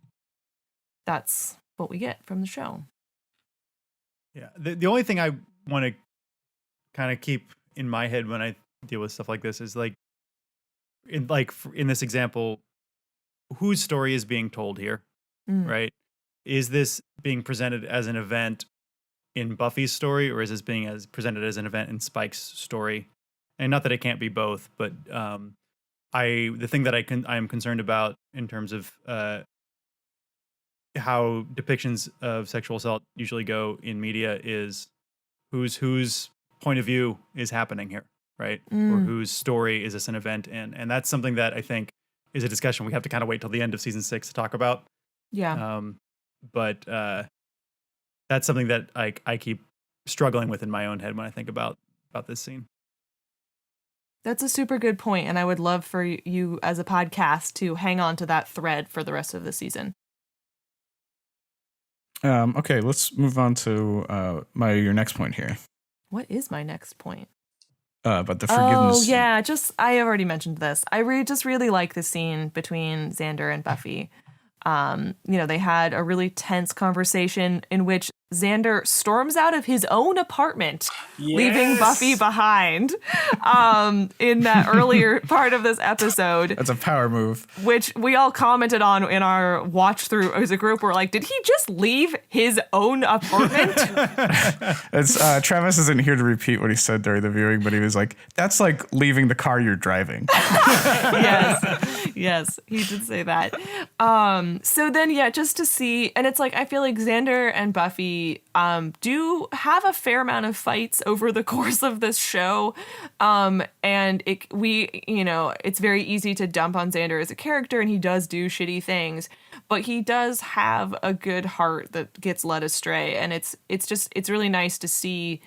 that's what we get from the show. Yeah. The only thing I want to kind of keep in my head when I deal with stuff like this is like, in this example, whose story is being told here, right? Is this being presented as an event in Buffy's story, or is this being presented as an event in Spike's story? And not that it can't be both, but the thing that I am concerned about in terms of how depictions of sexual assault usually go in media is whose point of view is happening here, right? Or whose story is this an event in? And that's something that I think is a discussion we have to kind of wait till the end of season 6 to talk about. Yeah. But that's something that I keep struggling with in my own head when I think about this scene. That's a super good point, and I would love for you as a podcast to hang on to that thread for the rest of the season. Okay, let's move on to your next point here. What is my next point? About the forgiveness. Oh, yeah, I already mentioned this. I just really like the scene between Xander and Buffy. They had a really tense conversation in which Xander storms out of his own apartment, leaving Buffy behind, in that earlier part of this episode. That's a power move. Which we all commented on in our watch through as a group. We're like, did he just leave his own apartment? Travis isn't here to repeat what he said during the viewing, but he was like, that's like leaving the car you're driving. Yes, he did say that. So then, yeah, just to see, and it's like, I feel like Xander and Buffy do have a fair amount of fights over the course of this show. And it's very easy to dump on Xander as a character, and he does do shitty things, but he does have a good heart that gets led astray. And it's really nice to see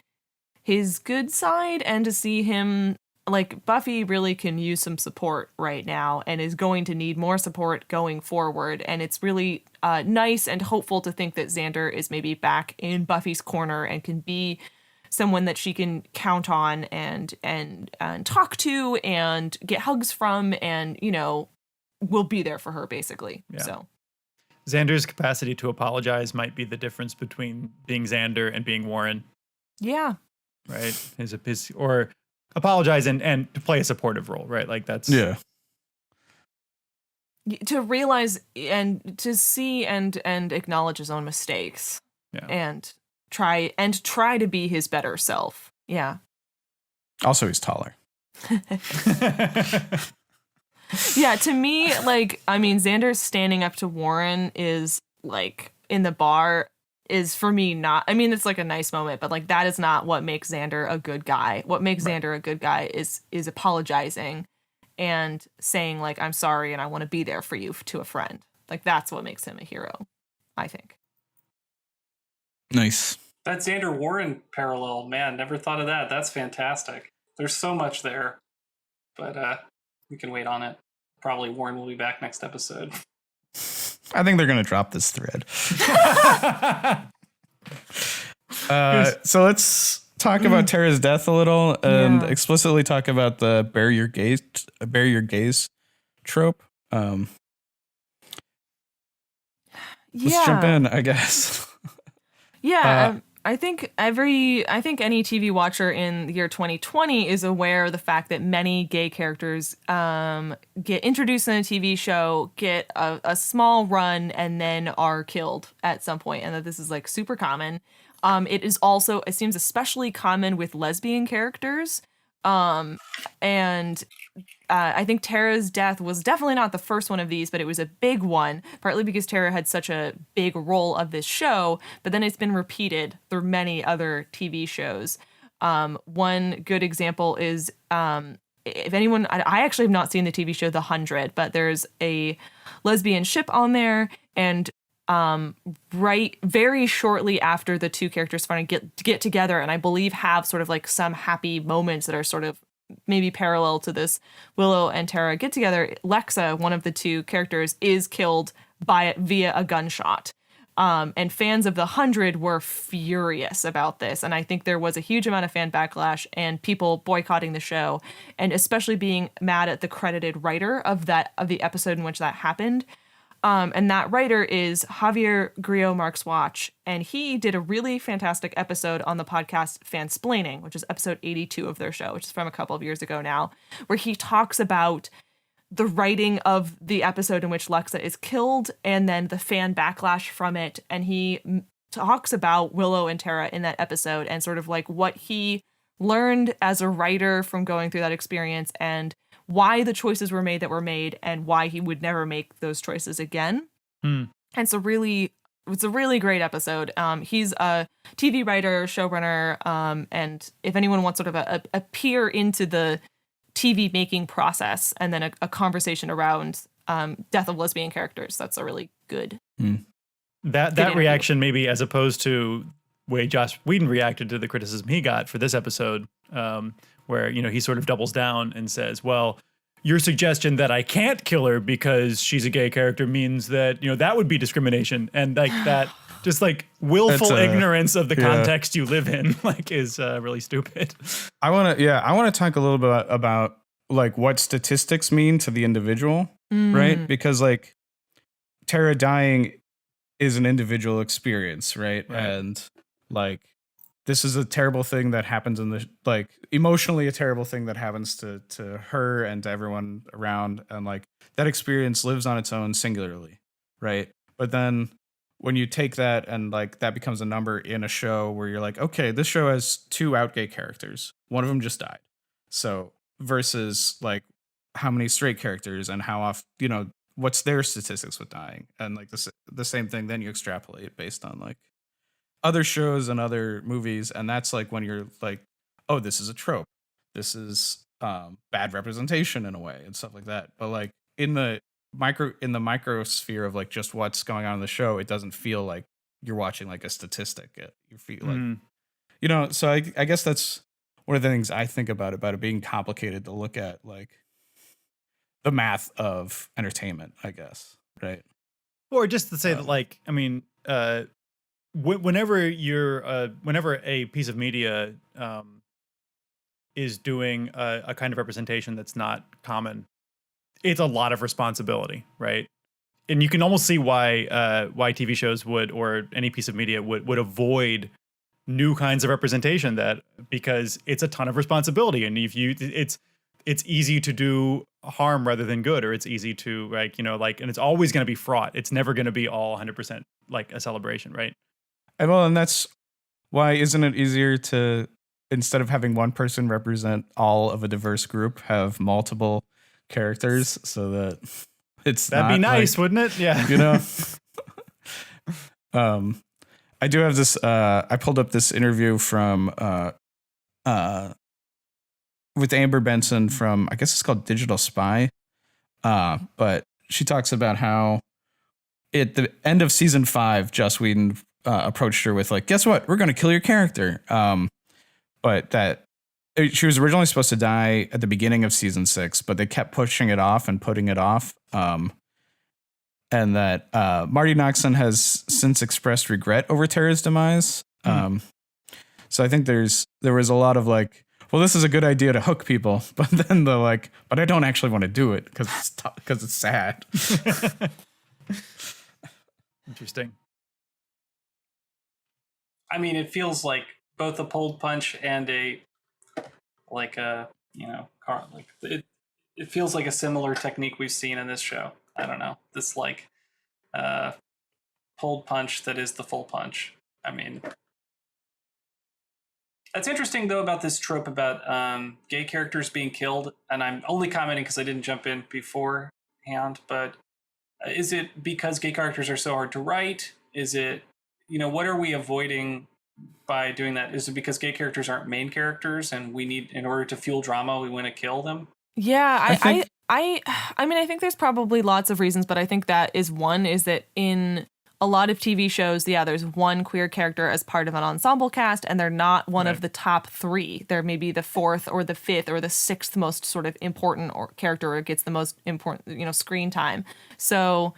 his good side and to see him. Like, Buffy really can use some support right now and is going to need more support going forward. And it's really nice and hopeful to think that Xander is maybe back in Buffy's corner and can be someone that she can count on and talk to and get hugs from and, will be there for her, basically. Yeah. So Xander's capacity to apologize might be the difference between being Xander and being Warren. Yeah. Right? Or apologize and to play a supportive role, right? Like that's to realize and to see and acknowledge his own mistakes, and try to be his better self. Yeah. Also, he's taller. Yeah, to me, Xander standing up to Warren is like in the bar. Is for me not, it's like a nice moment, but like that is not what makes Xander a good guy. What makes Xander a good guy is apologizing and saying like, I'm sorry and I want to be there for you to a friend. Like that's what makes him a hero, I think. Nice. That Xander Warren parallel, man, never thought of that. That's fantastic. There's so much there, but we can wait on it. Probably Warren will be back next episode. I think they're going to drop this thread. So let's talk about Tara's death a little and explicitly talk about the bury your gaze trope. Let's jump in, I guess. Yeah, I think any TV watcher in the year 2020 is aware of the fact that many gay characters get introduced in a TV show, get a small run, and then are killed at some point, and that this is like super common. It seems especially common with lesbian characters. And I think Tara's death was definitely not the first one of these, but it was a big one, partly because Tara had such a big role of this show, but then it's been repeated through many other TV shows. One good example is, if anyone, I actually have not seen the TV show The 100, but there's a lesbian ship on there, and right very shortly after the two characters finally get together, and I believe have sort of like some happy moments that are sort of maybe parallel to this Willow and Tara get together, Lexa, one of the two characters, is killed via a gunshot. And fans of The 100 were furious about this, and I think there was a huge amount of fan backlash and people boycotting the show, and especially being mad at the credited writer of the episode in which that happened. And that writer is Javier Grillo-Marxuach, and he did a really fantastic episode on the podcast Fansplaining, which is episode 82 of their show, which is from a couple of years ago now, where he talks about the writing of the episode in which Lexa is killed and then the fan backlash from it. And he talks about Willow and Tara in that episode and sort of like what he learned as a writer from going through that experience and why the choices were made that were made and why he would never make those choices again. And it's a really great episode. He's a TV writer, showrunner, and if anyone wants sort of a peer into the TV making process and then a conversation around death of lesbian characters, that's a really good. That reaction, maybe as opposed to way Joss Whedon reacted to the criticism he got for this episode, where, you know, he sort of doubles down and says, well, your suggestion that I can't kill her because she's a gay character means that, you know, that would be discrimination. And like that, just like willful ignorance of the context you live in, like, is really stupid. I want to talk a little bit about like what statistics mean to the individual, right? Because like Tara dying is an individual experience, right? And like, this is a terrible thing that happens in the, like, emotionally a terrible thing that happens to her and to everyone around. And like that experience lives on its own singularly, right? But then when you take that and like that becomes a number in a show where you're like, okay, this show has two out gay characters. One of them just died. So versus like how many straight characters and how often, you know, what's their statistics with dying? And like the same thing, then you extrapolate based on like other shows and other movies, and that's like when you're like, oh, this is a trope, this is bad representation in a way and stuff like that. But like in the microsphere of like just what's going on in the show, it doesn't feel like you're watching like a statistic. You feel like, you know, so I guess that's one of the things I think about it being complicated to look at, like the math of entertainment, I guess, right? Or just to say that, like, I mean, whenever a piece of media is doing a kind of representation that's not common, it's a lot of responsibility, right? And you can almost see why TV shows would, or any piece of media would avoid new kinds of representation, that because it's a ton of responsibility, and if it's easy to do harm rather than good, or it's easy to, like, you know, like, and it's always going to be fraught. It's never going to be all 100% like a celebration, right? And well, and that's why isn't it easier to, instead of having one person represent all of a diverse group, have multiple characters so that that'd be nice, like, wouldn't it? Yeah, you know. I do have this. I pulled up this interview from with Amber Benson from, I guess it's called Digital Spy, but she talks about how at the end of season 5, Joss Whedon approached her with like, guess what? We're going to kill your character. But that she was originally supposed to die at the beginning of season 6, but they kept pushing it off and putting it off. And that Marty Noxon has since expressed regret over Tara's demise. So I think there was a lot of like, well, this is a good idea to hook people, but then they're like, but I don't actually want to do it because it's sad. Interesting. I mean, it feels like both a pulled punch and it feels like a similar technique we've seen in this show. I don't know, this like pulled punch that is the full punch. I mean, that's interesting though about this trope about gay characters being killed, and I'm only commenting because I didn't jump in beforehand, but is it because gay characters are so hard to write? Is it, what are we avoiding by doing that? Is it because gay characters aren't main characters and we need, in order to fuel drama, we want to kill them? Yeah, I mean, I think there's probably lots of reasons, but I think that is one, is that in a lot of TV shows, there's one queer character as part of an ensemble cast, and they're not one of the top three. They're maybe the fourth or the fifth or the sixth most sort of important character, or gets the most important, screen time. So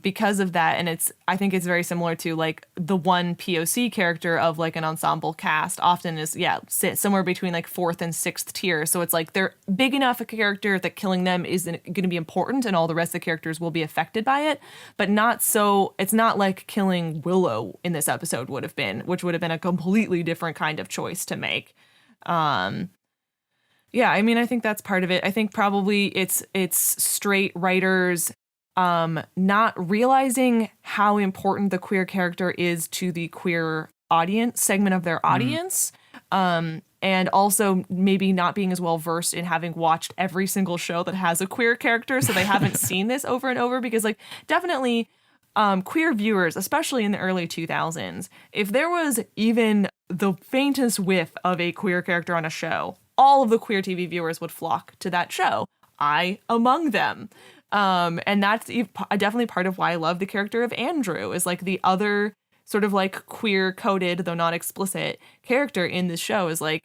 because of that, and I think it's very similar to like the one POC character of like an ensemble cast often is sit somewhere between like fourth and sixth tier. So it's like they're big enough a character that killing them isn't going to be important, and all the rest of the characters will be affected by it, but not so. It's not like killing Willow in this episode would have been, which would have been a completely different kind of choice to make. I mean, I think that's part of it. I think probably it's straight writers not realizing how important the queer character is to the queer audience segment of their audience. And also maybe not being as well versed in having watched every single show that has a queer character. So they haven't seen this over and over, because like definitely queer viewers, especially in the early 2000s, if there was even the faintest whiff of a queer character on a show, all of the queer TV viewers would flock to that show. I among them. And that's definitely part of why I love the character of Andrew, is like the other sort of like queer coded, though not explicit, character in this show is like,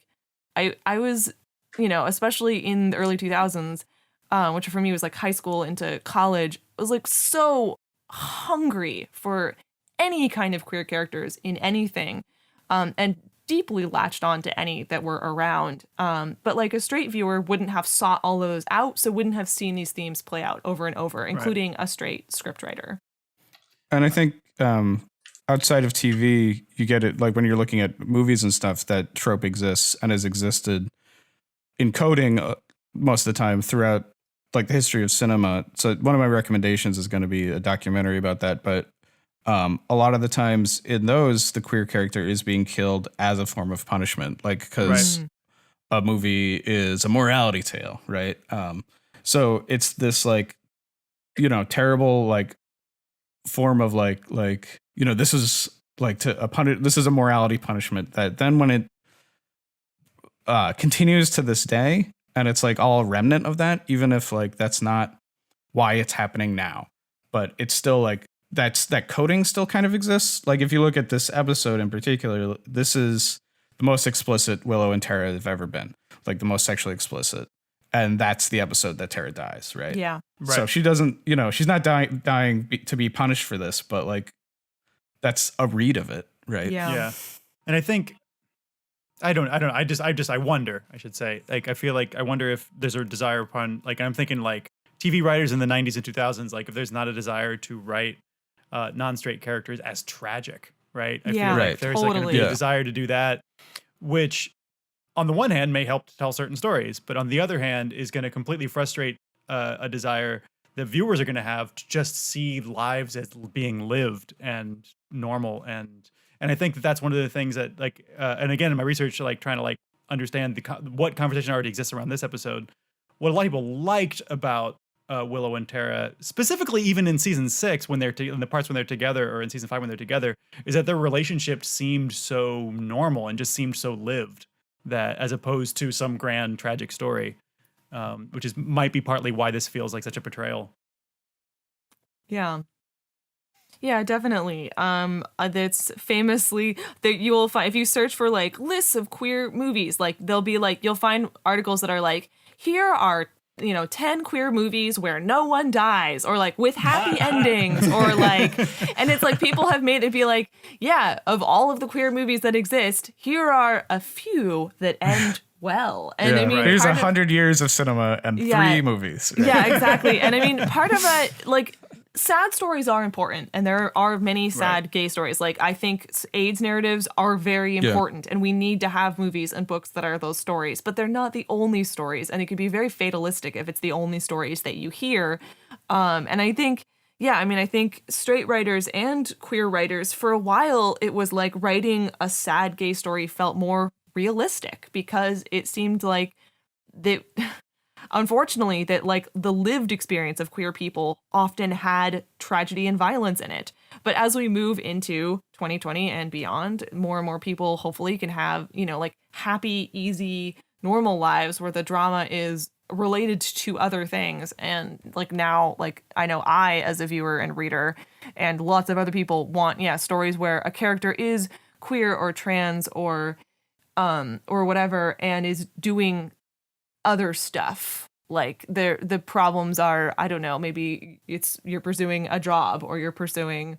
I was, especially in the early 2000s, which for me was like high school into college, was like so hungry for any kind of queer characters in anything, and deeply latched on to any that were around. But like a straight viewer wouldn't have sought all of those out, so wouldn't have seen these themes play out over and over, including a straight scriptwriter. And I think outside of TV, you get it like when you're looking at movies and stuff, that trope exists and has existed in coding most of the time throughout like the history of cinema. So one of my recommendations is going to be a documentary about that, but a lot of the times in those, the queer character is being killed as a form of punishment, like because a movie is a morality tale, right? So it's this like, terrible like form of like this is like this is a morality punishment that then when it continues to this day, and it's like all a remnant of that, even if like that's not why it's happening now, but it's still like that coding still kind of exists. Like if you look at this episode in particular, this is the most explicit Willow and Tara have ever been, like the most sexually explicit, and that's the episode that Tara dies, right? Yeah. Right. So she doesn't, she's not dying to be punished for this, but like that's a read of it, right? Yeah. And I think I wonder, I should say, like I feel like I wonder if there's a desire upon, like I'm thinking like TV writers in the 90s and 2000s, like if there's not a desire to write non-straight characters as tragic, right? I feel like there's like going to be a desire to do that, which on the one hand may help to tell certain stories, but on the other hand is going to completely frustrate a desire that viewers are going to have to just see lives as being lived and normal. And I think that that's one of the things that like, and again, in my research, like trying to like understand what conversation already exists around this episode, what a lot of people liked about Willow and Tara, specifically even in season 6 when they're in the parts when they're together, or in season 5 when they're together, is that their relationship seemed so normal and just seemed so lived, that as opposed to some grand tragic story, which might be partly why this feels like such a betrayal. Yeah, definitely. That's famously that you will find if you search for like lists of queer movies, like they'll be like, you'll find articles that are like, here are 10 queer movies where no one dies, or like with happy endings, or like, and it's like people have made it be like, yeah, of all of the queer movies that exist, here are a few that end well. And I mean, here's 100 years of cinema and 3 movies. Right? Yeah, exactly. And I mean, part of it, like, sad stories are important, and there are many sad gay stories. Like, I think AIDS narratives are very important, and we need to have movies and books that are those stories, but they're not the only stories, and it could be very fatalistic if it's the only stories that you hear. And I think, I think straight writers and queer writers, for a while, it was like writing a sad gay story felt more realistic, because it seemed like that... Unfortunately, that like the lived experience of queer people often had tragedy and violence in it. But as we move into 2020 and beyond, more and more people hopefully can have, like happy, easy, normal lives where the drama is related to other things. And like now, like I know I, as a viewer and reader, and lots of other people want, stories where a character is queer or trans or whatever, and is doing other stuff. Like the problems are, I don't know, maybe you're pursuing a job, or you're pursuing,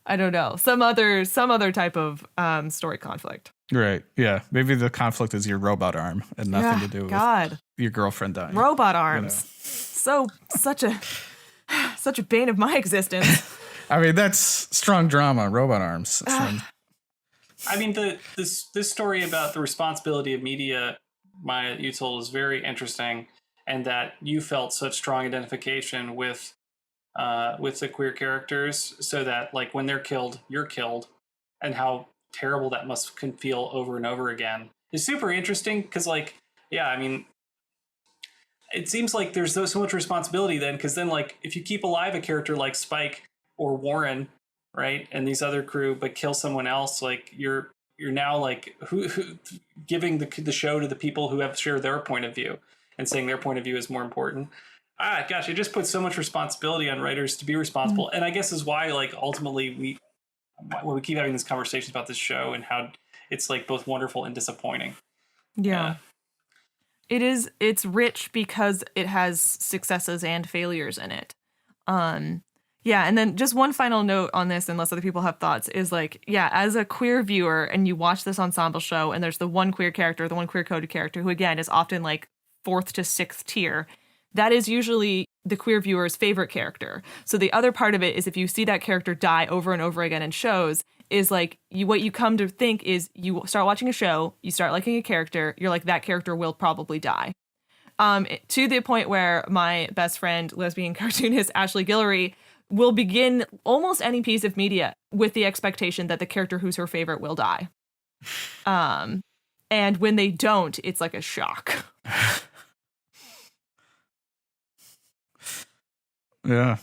I don't know, some other type of story conflict. Right. Yeah. Maybe the conflict is your robot arm and nothing to do with your girlfriend dying. Robot arms. Such a bane of my existence. I mean, that's strong drama. Robot arms. I mean, this story about the responsibility of media, Maia, you told, is very interesting, and that you felt such strong identification with the queer characters, so that like when they're killed, you're killed, and how terrible that can feel over and over again is super interesting. Because like, I mean, it seems like there's so much responsibility then, because then like if you keep alive a character like Spike or Warren, right, and these other crew, but kill someone else, like you're now like who giving the show to the people who have shared their point of view and saying their point of view is more important. Gosh, it just puts so much responsibility on writers to be responsible. And I guess is why like ultimately when we keep having these conversations about this show and how it's like both wonderful and disappointing. Yeah. It's rich because it has successes and failures in it. And then just one final note on this, unless other people have thoughts, is like, as a queer viewer and you watch this ensemble show and there's the one queer character, the one queer coded character, who again is often like 4th to 6th tier, that is usually the queer viewer's favorite character. So the other part of it is if you see that character die over and over again in shows, is like what you come to think is you start watching a show, you start liking a character, you're like, that character will probably die. To the point where my best friend, lesbian cartoonist Ashley Guillory, will begin almost any piece of media with the expectation that the character who's her favorite will die. And when they don't, it's like a shock. Yeah.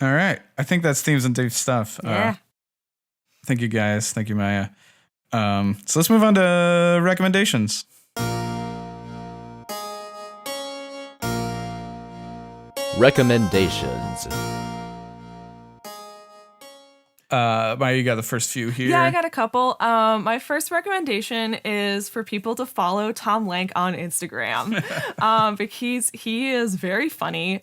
All right. I think that's themes and deep stuff. Yeah. Thank you guys. Thank you, Maia. So let's move on to recommendations. Recommendations. Maia, you got the first few here. Yeah, I got a couple. My first recommendation is for people to follow Tom Lank on Instagram. Because he is very funny.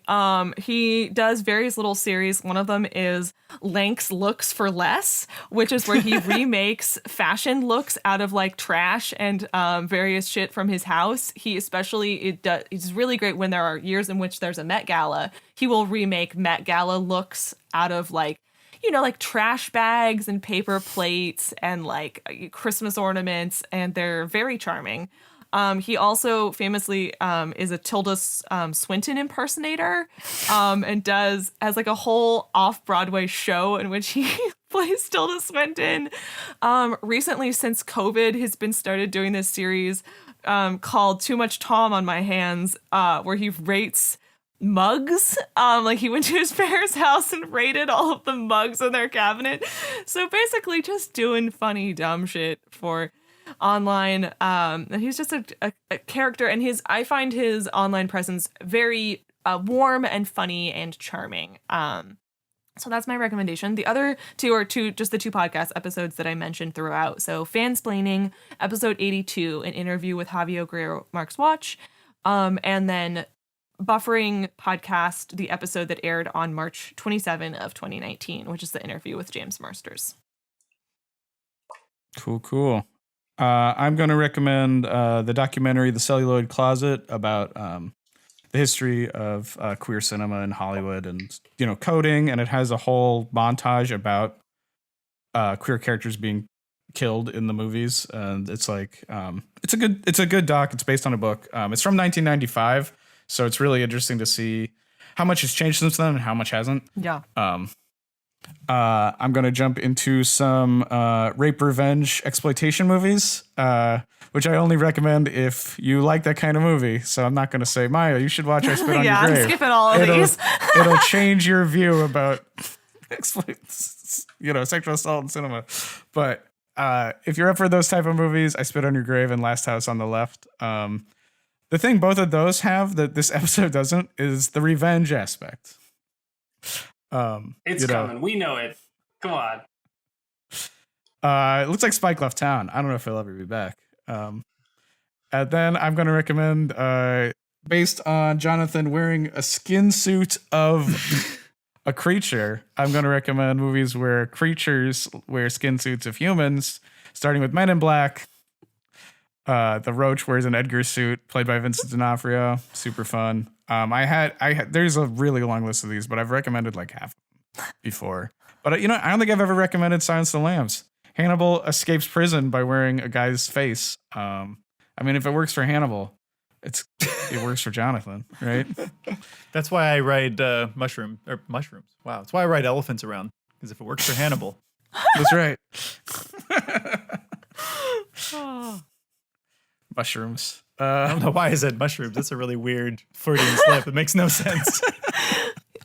He does various little series. One of them is Lank's Looks for Less, which is where he remakes fashion looks out of like trash and various shit from his house. He's really great when there are years in which there's a Met Gala. He will remake Met Gala looks out of like trash bags and paper plates and like Christmas ornaments, and they're very charming. He also famously is a Tilda Swinton impersonator, and has like a whole off-Broadway show in which he plays Tilda Swinton. Recently, since COVID, he's been started doing this series called Too Much Tom on My Hands, where he rates mugs. Like he went to his parents' house and rated all of the mugs in their cabinet. So basically just doing funny dumb shit for online. He's just a character, and I find his online presence very warm and funny and charming. So that's my recommendation. The other two are just the two podcast episodes that I mentioned throughout. So Fansplaining, episode 82, an interview with Javier Guerrero Marx Watch, and then Buffering podcast, the episode that aired on March 27 of 2019, which is the interview with James Marsters. Cool. I'm going to recommend the documentary The Celluloid Closet about the history of queer cinema in Hollywood and, you know, coding. And it has a whole montage about queer characters being killed in the movies. And it's like, it's a good doc. It's based on a book. It's from 1995. So it's really interesting to see how much has changed since then and how much hasn't. Yeah. I'm going to jump into some rape revenge exploitation movies, which I only recommend if you like that kind of movie. So I'm not going to say, Maya, you should watch I Spit on Your Grave. I'm skipping all of these. It'll change your view about sexual assault in cinema. But if you're up for those type of movies, I Spit on Your Grave and Last House on the Left. The thing both of those have that this episode doesn't is the revenge aspect. It's coming. We know it. Come on. It looks like Spike left town. I don't know if he'll ever be back. And then I'm going to recommend, based on Jonathan wearing a skin suit of a creature, I'm going to recommend movies where creatures wear skin suits of humans, starting with Men in Black. The Roach wears an Edgar suit, played by Vincent D'Onofrio. Super fun. I had. There's a really long list of these, but I've recommended like half before. But I don't think I've ever recommended Silence of the Lambs. Hannibal escapes prison by wearing a guy's face. I mean, if it works for Hannibal, it works for Jonathan, right? That's why I ride mushrooms. Wow, that's why I ride elephants around, because if it works for Hannibal, that's right. Mushrooms. I don't know why I said mushrooms. That's a really weird Freudian slip. It makes no sense.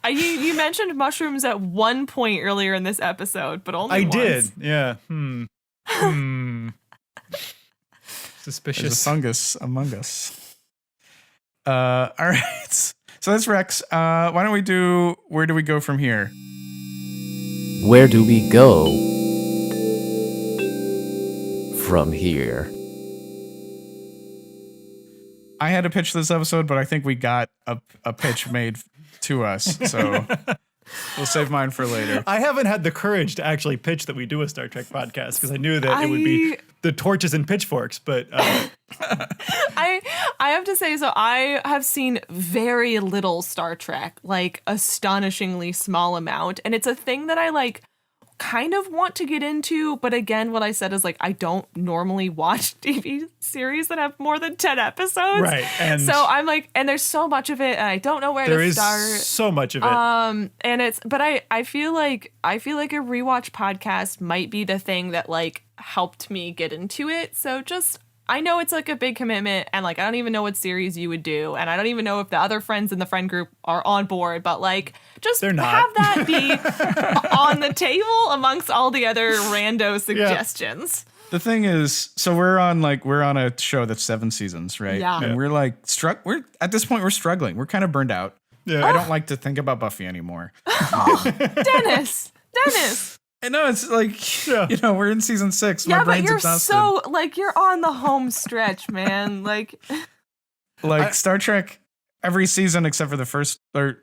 You mentioned mushrooms at one point earlier in this episode, but only once. Did. Yeah. Suspicious. There's a fungus among us. All right. So that's Rex. Why don't we do Where Do We Go From Here? Where do we go from here? I had to pitch this episode, but I think we got a pitch made to us. So we'll save mine for later. I haven't had the courage to actually pitch that we do a Star Trek podcast because I knew that it would be the torches and pitchforks. But I have to say, so I have seen very little Star Trek, like astonishingly small amount. And it's a thing that I like kind of want to get into, but again, what I said is like I don't normally watch TV series that have more than 10 episodes. Right. And so I'm like, and there's so much of it and I don't know where to start. There is so much of it. And it's, but I feel like a rewatch podcast might be the thing that like helped me get into it. So just, I know it's like a big commitment and like I don't even know what series you would do and I don't even know if the other friends in the friend group are on board, but like just have that be on the table amongst all the other rando suggestions. Yeah. The thing is, so we're on a show that's 7 seasons, right? Yeah. And we're like we're at this point we're struggling. We're kind of burned out. Yeah. I don't like to think about Buffy anymore. Dennis. I know it's like, we're in season 6. Yeah, my brain's but you're exhausted. so like you're on the home stretch, man. Like Star Trek, every season except for the first, or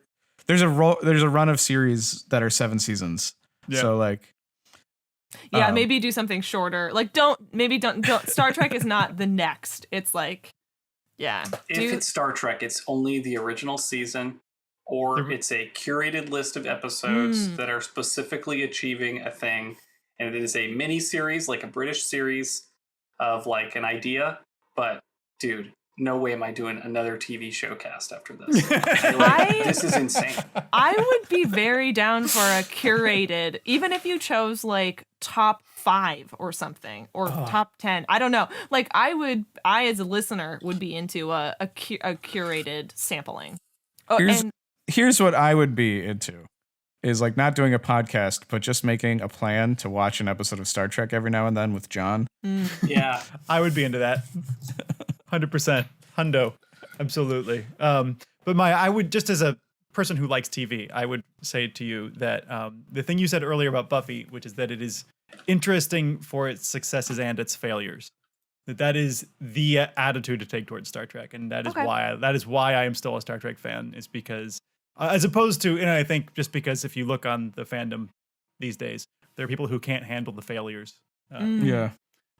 there's a run of series that are 7 seasons. Yeah. So like, maybe do something shorter. Like don't Star Trek is not the next. It's like, if it's Star Trek, it's only the original season. Or it's a curated list of episodes that are specifically achieving a thing. And it is a mini series, like a British series of like an idea. But dude, no way am I doing another TV show cast after this. This is insane. I would be very down for a curated, even if you chose like top 5 or something, or top 10. I don't know. Like I as a listener would be into a curated sampling. Here's what I would be into is like not doing a podcast, but just making a plan to watch an episode of Star Trek every now and then with John. Yeah, I would be into that. 100%. Hundo. Absolutely. But Maya, I would, just as a person who likes TV, I would say to you that the thing you said earlier about Buffy, which is that it is interesting for its successes and its failures. That is the attitude to take towards Star Trek, and that is why I am still a Star Trek fan, is because as opposed to, and I think just because if you look on the fandom these days, there are people who can't handle the failures.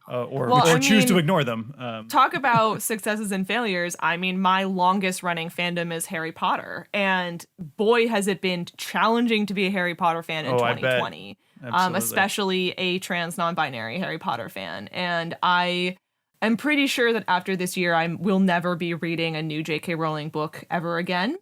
or choose to ignore them. Talk about successes and failures. I mean, my longest running fandom is Harry Potter, and boy, has it been challenging to be a Harry Potter fan in 2020. Especially a trans non-binary Harry Potter fan. And I am pretty sure that after this year, I will never be reading a new J.K. Rowling book ever again.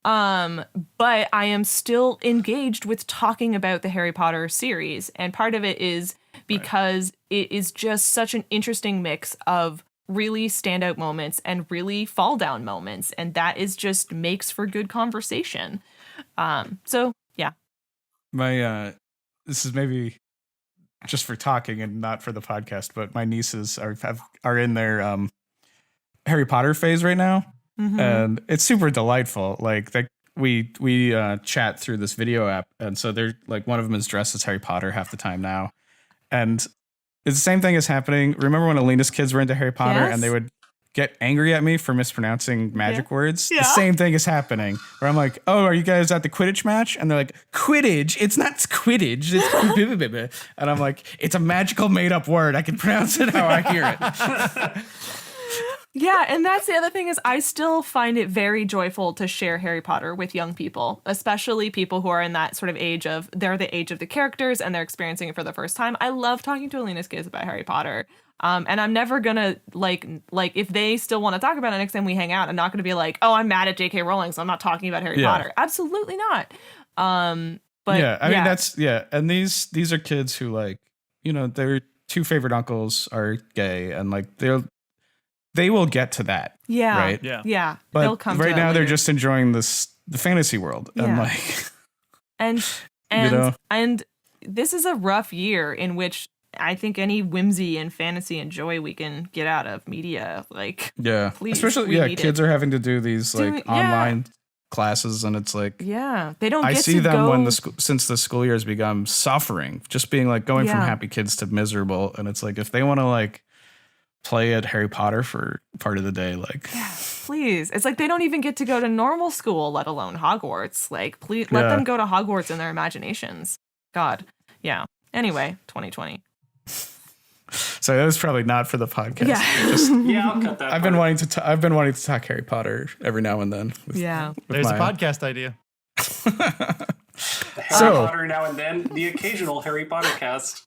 But I am still engaged with talking about the Harry Potter series. And part of it is because it is just such an interesting mix of really standout moments and really fall down moments. And that is just makes for good conversation. So, yeah. This is maybe just for talking and not for the podcast, but my nieces are in their Harry Potter phase right now, and it's super delightful. Like we chat through this video app, and so they're like one of them is dressed as Harry Potter half the time now, and it's the same thing is happening. Remember when Alina's kids were into Harry Potter and they would get angry at me for mispronouncing magic words? The same thing is happening where I'm like, oh, are you guys at the Quidditch match? And they're like, Quidditch? It's not Quidditch. It's and I'm like, it's a magical made up word. I can pronounce it how I hear it. Yeah, and that's the other thing is I still find it very joyful to share Harry Potter with young people, especially people who are in that sort of age of, they're the age of the characters and they're experiencing it for the first time. I love talking to Alina's kids about Harry Potter. And I'm never gonna like if they still want to talk about it next time we hang out, I'm not gonna be like, oh, I'm mad at J.K. Rowling, so I'm not talking about Harry Potter. Absolutely not. But yeah, I mean that's and these are kids who like, you know, their two favorite uncles are gay, and like they will get to that. Yeah. Right. Yeah. But they'll come right to now that they're later. just enjoying the fantasy world, and like, and you know? and this is a rough year in which I think any whimsy and fantasy and joy we can get out of media, like, please, especially kids are having to do these like online classes, and it's like, they don't. I get see to them go... when since the school year has begun suffering, just being like going from happy kids to miserable, and it's like if they want to like play at Harry Potter for part of the day, like, please, it's like they don't even get to go to normal school, let alone Hogwarts. Like, please let them go to Hogwarts in their imaginations. God, Anyway, 2020. So that was probably not for the podcast. I'll cut that. I've been wanting to talk Harry Potter every now and then. With There's Maia. a podcast idea. Harry Potter now and then, the occasional Harry Potter cast.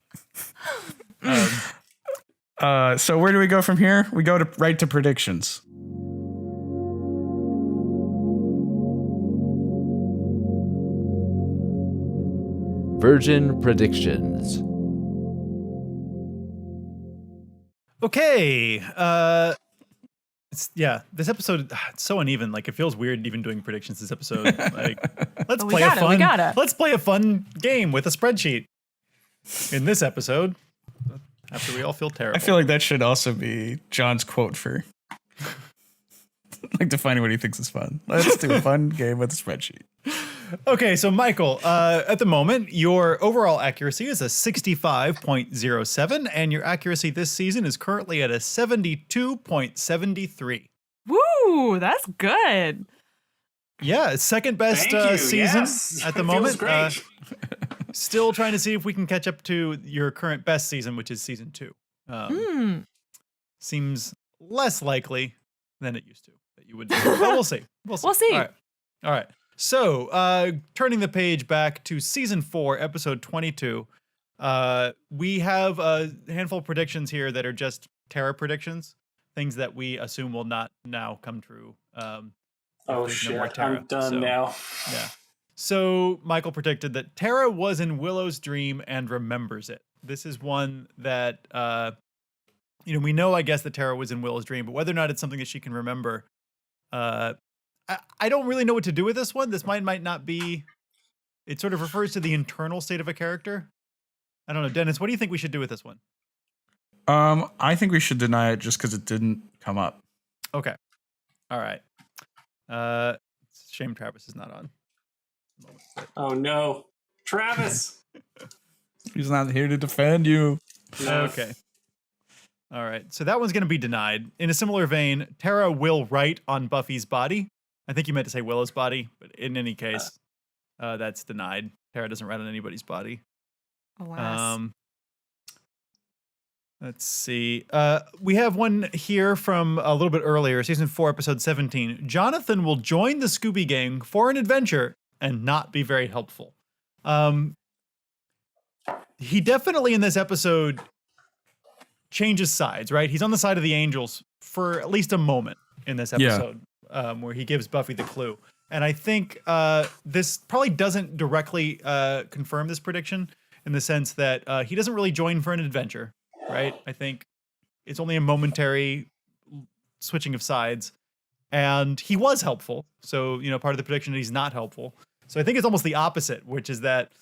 So where do we go from here? We go right to predictions. Virgin predictions. Okay. This episode, it's so uneven. Like, it feels weird even doing predictions this episode. Like, let's play a fun game with a spreadsheet. In this episode, after we all feel terrible. I feel like that should also be John's quote for like defining what he thinks is fun. Let's do a fun game with a spreadsheet. Okay, so Michael, at the moment, your overall accuracy is a 65.07, and your accuracy this season is currently at a 72.73. Woo, that's good. Yeah, second best season at the moment. Great. Still trying to see if we can catch up to your current best season, which is season 2. Seems less likely than it used to that you would do. But we'll see. We'll see. All right. So, turning the page back to season 4, episode 22, we have a handful of predictions here that are just Tara predictions, things that we assume will not now come true. Oh shit! I'm done now. Yeah. So Michael predicted that Tara was in Willow's dream and remembers it. This is one that we know, I guess, that Tara was in Willow's dream, but whether or not it's something that she can remember, I don't really know what to do with this one. This might not be. It sort of refers to the internal state of a character. I don't know, Dennis. What do you think we should do with this one? I think we should deny it just because it didn't come up. Okay. All right. It's a shame Travis is not on. Oh no, Travis! He's not here to defend you. No. Okay. All right. So that one's going to be denied. In a similar vein, Tara will write on Buffy's body. I think you meant to say Willow's body, but in any case, that's denied. Tara doesn't write on anybody's body. Alas. Let's see. We have one here from a little bit earlier, season 4, episode 17. Jonathan will join the Scooby Gang for an adventure and not be very helpful. He definitely in this episode changes sides, right? He's on the side of the angels for at least a moment in this episode, where he gives Buffy the clue. And I think this probably doesn't directly confirm this prediction in the sense that he doesn't really join for an adventure, right? I think it's only a momentary switching of sides. And he was helpful. So, part of the prediction is he's not helpful. So I think it's almost the opposite, which is that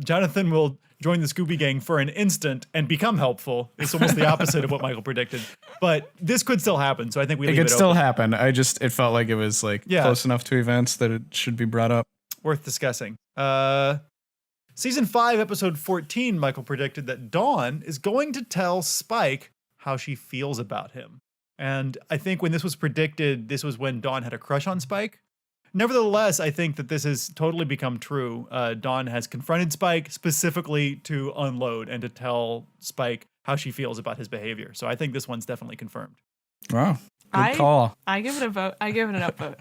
Jonathan will join the Scooby Gang for an instant and become helpful. It's almost the opposite of what Michael predicted. But this could still happen, so I think we leave it open. It could still happen. It felt like it was close enough to events that it should be brought up. Worth discussing. Season 5, episode 14, Michael predicted that Dawn is going to tell Spike how she feels about him. And I think when this was predicted, this was when Dawn had a crush on Spike. Nevertheless, I think that this has totally become true. Dawn has confronted Spike specifically to unload and to tell Spike how she feels about his behavior. So I think this one's definitely confirmed. Wow. Good call. I give it a vote. I give it an upvote.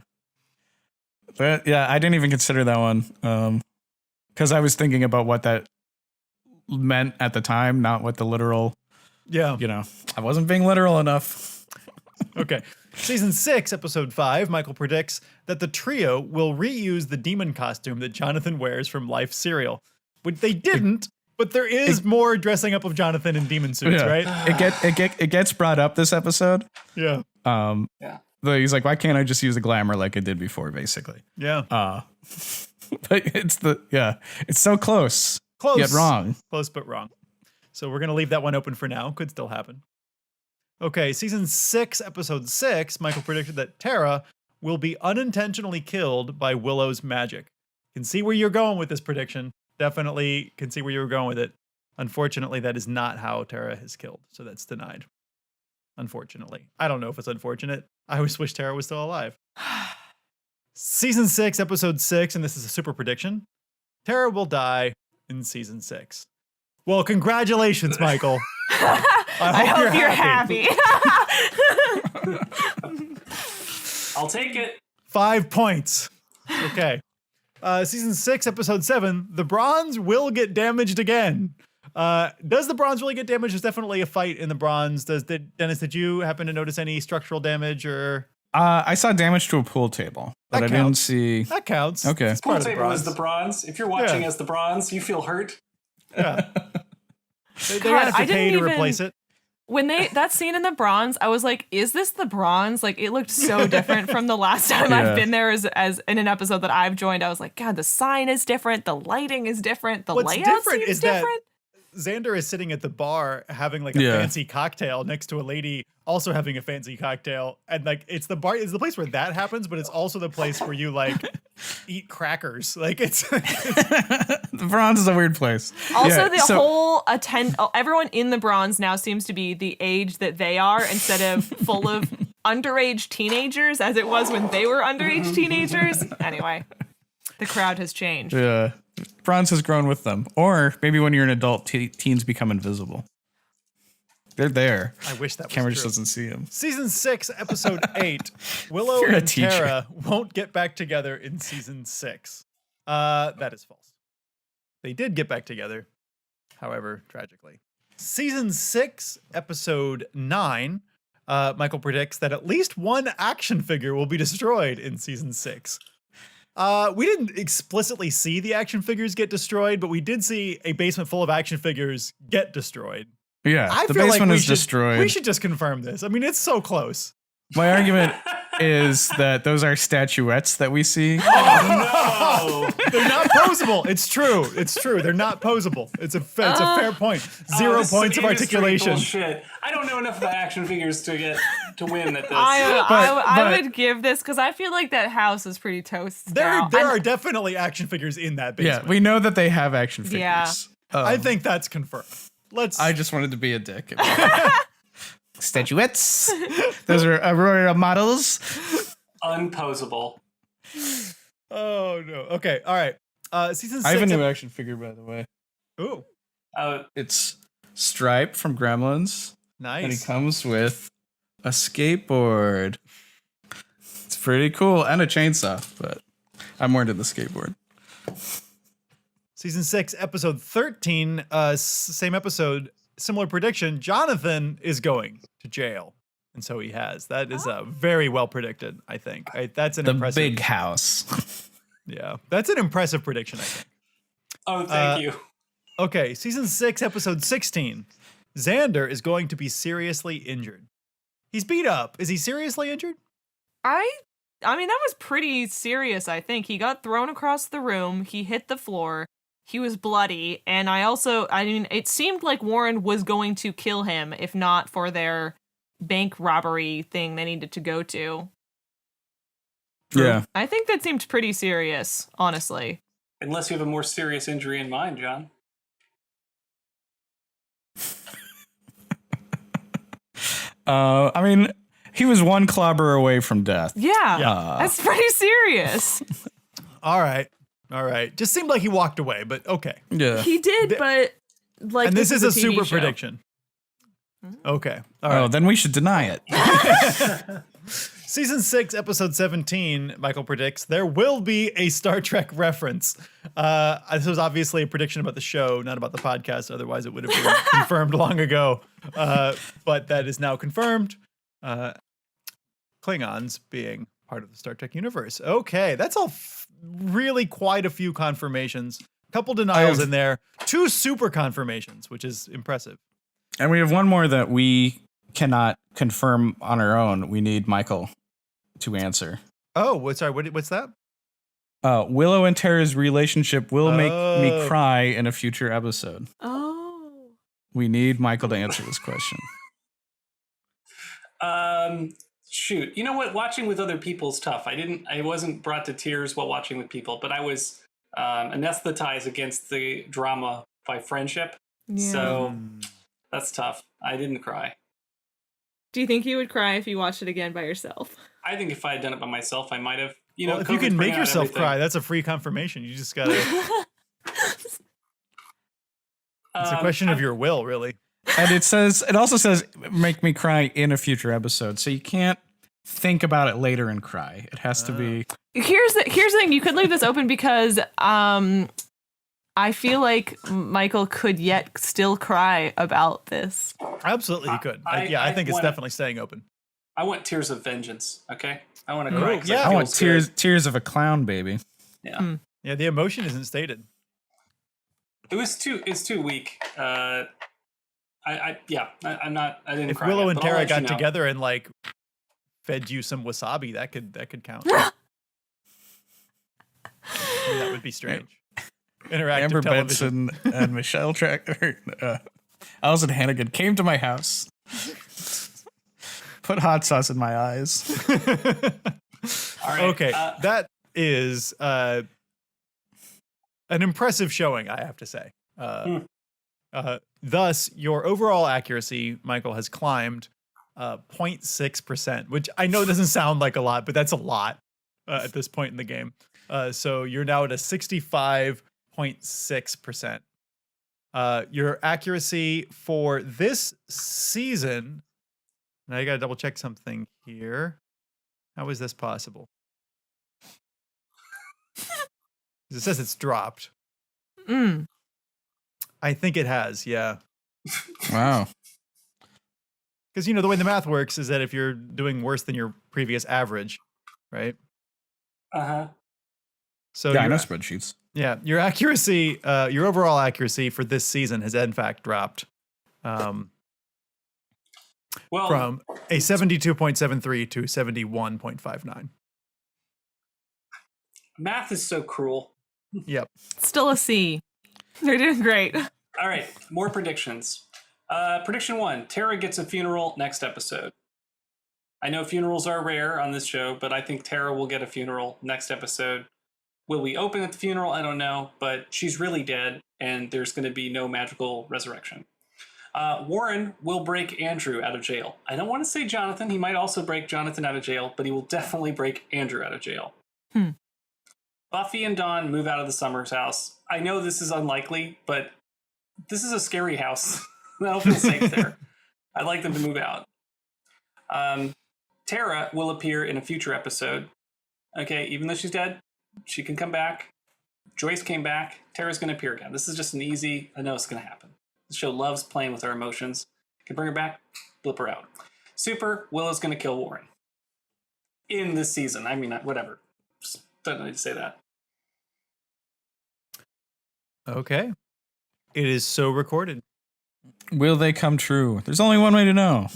But yeah, I didn't even consider that one. Because I was thinking about what that meant at the time, not what the literal. Yeah. I wasn't being literal enough. Okay. Season 6, episode 5, Michael predicts that the trio will reuse the demon costume that Jonathan wears from Life cereal. But they didn't, but there is more dressing up of Jonathan in demon suits, right? It gets brought up this episode. Yeah. He's like, why can't I just use the glamour like I did before, basically? Yeah. But it's so close. Close. Yet wrong. Close, but wrong. So we're going to leave that one open for now. Could still happen. Okay, season 6, episode 6, Michael predicted that Tara will be unintentionally killed by Willow's magic. Can see where you're going with this prediction. Definitely can see where you're going with it. Unfortunately, that is not how Tara is killed, so that's denied. Unfortunately. I don't know if it's unfortunate. I always wish Tara was still alive. Season 6, episode 6, and this is a super prediction. Tara will die in season 6. Well, congratulations, Michael. I hope you're happy. I'll take it. 5 points. Okay. Season 6, episode 7, the bronze will get damaged again. Does the bronze really get damaged? There's definitely a fight in the bronze. Dennis, did you happen to notice any structural damage or? I saw damage to a pool table, but I didn't see. That counts. Okay. Pool table is the bronze. If you're watching as the bronze, you feel hurt. Yeah. They have to pay to replace it. When that scene in the bronze, I was like, is this the bronze? Like, it looked so different from the last time I've been there as in an episode that I've joined. I was like, God, the sign is different. The lighting is different. The layout seems different. Xander is sitting at the bar having like a fancy cocktail next to a lady also having a fancy cocktail. And like, it's the place where that happens, but it's also the place where you like eat crackers. Like it's the bronze is a weird place. Also, whole everyone in the bronze now seems to be the age that they are instead of full of underage teenagers as it was when they were underage teenagers. Anyway, the crowd has changed. Yeah. Bronze has grown with them. Or maybe when you're an adult, teens become invisible. They're there. I wish that was Camera true. just doesn't see them. Season 6, episode 8. Willow and Tara won't get back together in season 6. That is false. They did get back together, however, tragically. Season 6, episode 9. Michael predicts that at least one action figure will be destroyed in season 6. We didn't explicitly see the action figures get destroyed, but we did see a basement full of action figures get destroyed. Yeah, the basement is destroyed. We should just confirm this. I mean, it's so close. My argument is that those are statuettes that we see. Oh, no. They're not posable. It's true. It's true. They're not posable. It's a fair point. 0 points of articulation. Bullshit. I don't know enough about action figures to win at this. I would give this because I feel like that house is pretty toast. There are definitely action figures in that basement. Yeah, we know that they have action figures. Yeah. I think that's confirmed. I just wanted to be a dick. Statuettes. Those are Aurora models. Unposable. Oh no. Okay. All right. Season 6. I have a new action figure, by the way. Ooh. It's Stripe from Gremlins. Nice. And he comes with a skateboard. It's pretty cool. And a chainsaw, but I'm more into the skateboard. Season 6, episode 13, same episode, similar prediction. Jonathan is going to jail. And so he has. That is very well predicted, I think. That's an impressive. The big house. Yeah, that's an impressive prediction, I think. Oh, thank you. Okay, season 6, episode 16. Xander is going to be seriously injured. He's beat up. Is he seriously injured? I mean, that was pretty serious, I think. He got thrown across the room. He hit the floor. He was bloody. And it seemed like Warren was going to kill him if not for their bank robbery thing they needed to go to. Yeah. I think that seemed pretty serious, honestly. Unless you have a more serious injury in mind, John. I mean, he was one clobber away from death. Yeah. That's pretty serious. All right. Just seemed like he walked away, but okay. Yeah. He did, but like, And this is a TV super show. prediction. Okay. All right. Oh, then we should deny it. Season 6, episode 17, Michael predicts there will be a Star Trek reference. This was obviously a prediction about the show, not about the podcast. Otherwise, it would have been confirmed long ago. But that is now confirmed. Klingons being part of the Star Trek universe. Okay, that's all really quite a few confirmations. Couple denials in there. 2 super confirmations, which is impressive. And we have one more that we cannot confirm on our own. We need Michael to answer. Oh, sorry, what's that? Willow and Tara's relationship will make me cry in a future episode. Oh. We need Michael to answer this question. Shoot. You know what? Watching with other people is tough. I wasn't brought to tears while watching with people, but I was anesthetized against the drama by friendship. Yeah. So that's tough. I didn't cry. Do you think you would cry if you watched it again by yourself? I think if I had done it by myself, I might have. Well, if you can make yourself cry, that's a free confirmation. You just gotta. It's a question of your will, really. And it also says make me cry in a future episode. So you can't think about it later and cry. It has to be. Here's the thing. You could leave this open because I feel like Michael could yet still cry about this. Absolutely, he could. I think it's definitely staying open. I want tears of vengeance. Okay, I want to cry. Yeah. I want tears of a clown, baby. Yeah. Yeah, the emotion isn't stated. It's too weak. I'm not. I didn't If cry. Willow yet, and but I'll Tara let you got know. together and like fed you some wasabi, that could count. That would be strange. Interactive Amber television. Benson and Michelle Allison Hannigan came to my house, put hot sauce in my eyes. All right. Okay, that is an impressive showing, I have to say. Thus, your overall accuracy, Michael, has climbed 0.6%, which I know doesn't sound like a lot, but that's a lot at this point in the game. So you're now at a 65.6%. Your accuracy for this season, now you gotta double check something here. How is this possible? It says it's dropped. I think it has, yeah. Wow. Because, the way the math works is that if you're doing worse than your previous average, right? Uh-huh. So Yeah, I know spreadsheets. Yeah, your accuracy, your overall accuracy for this season has in fact dropped Well, from a 72.73 to 71.59. math is so cruel. Yep. Still a C. They're doing great. All right, more predictions. Prediction 1, Tara gets a funeral next episode. I know funerals are rare on this show, but I think Tara will get a funeral next episode. Will we open at the funeral? I don't know, but she's really dead, and there's going to be no magical resurrection. Warren will break Andrew out of jail. I don't want to say Jonathan. He might also break Jonathan out of jail, but he will definitely break Andrew out of jail. Buffy and Dawn move out of the Summers house. I know this is unlikely, but this is a scary house. I don't feel safe there. I'd like them to move out. Tara will appear in a future episode. Okay, even though she's dead, she can come back. Joyce came back. Tara's going to appear again. This is just an easy, I know it's going to happen. The show loves playing with our emotions. Can bring her back, blip her out. Super, Willow's going to kill Warren. In this season. I mean, whatever. Just don't need to say that. Okay. It is so recorded. Will they come true? There's only one way to know.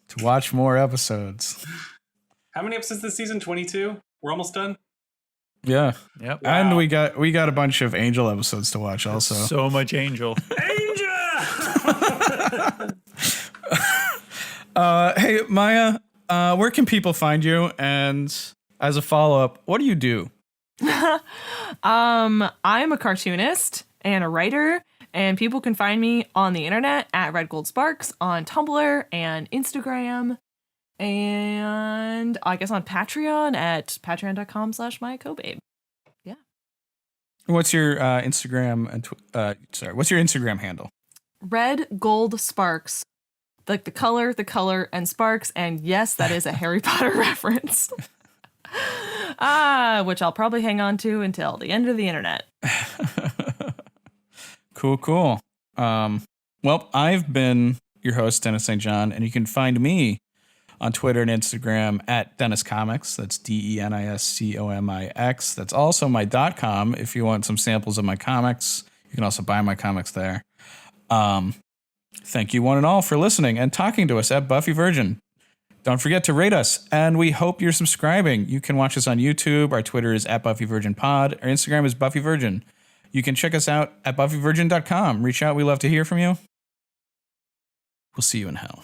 To watch more episodes. How many episodes this season? 22? We're almost done? Yeah. Yep. And Wow. we got a bunch of Angel episodes to watch also. So much Angel. Angel! Hey, Maya, where can people find you? And as a follow-up, what do you do? I'm a cartoonist and a writer, and people can find me on the internet at Red Gold Sparks on Tumblr and Instagram, and I guess on Patreon at patreon.com/Maia Kobabe. What's your Instagram and what's your Instagram handle? Red Gold Sparks. Like the color, and sparks, and yes, that is a Harry Potter reference. Which I'll probably hang on to until the end of the internet. Cool. Well, I've been your host, Dennis St. John, and you can find me on Twitter and Instagram at Dennis Comics. That's DenisComix. That's also my .com if you want some samples of my comics. You can also buy my comics there. Thank you one and all for listening and talking to us at Buffy Virgin. Don't forget to rate us, and we hope you're subscribing. You can watch us on YouTube. Our Twitter is at Buffy Virgin Pod. Our Instagram is Buffy Virgin. You can check us out at BuffyVirgin.com. Reach out. We love to hear from you. We'll see you in hell.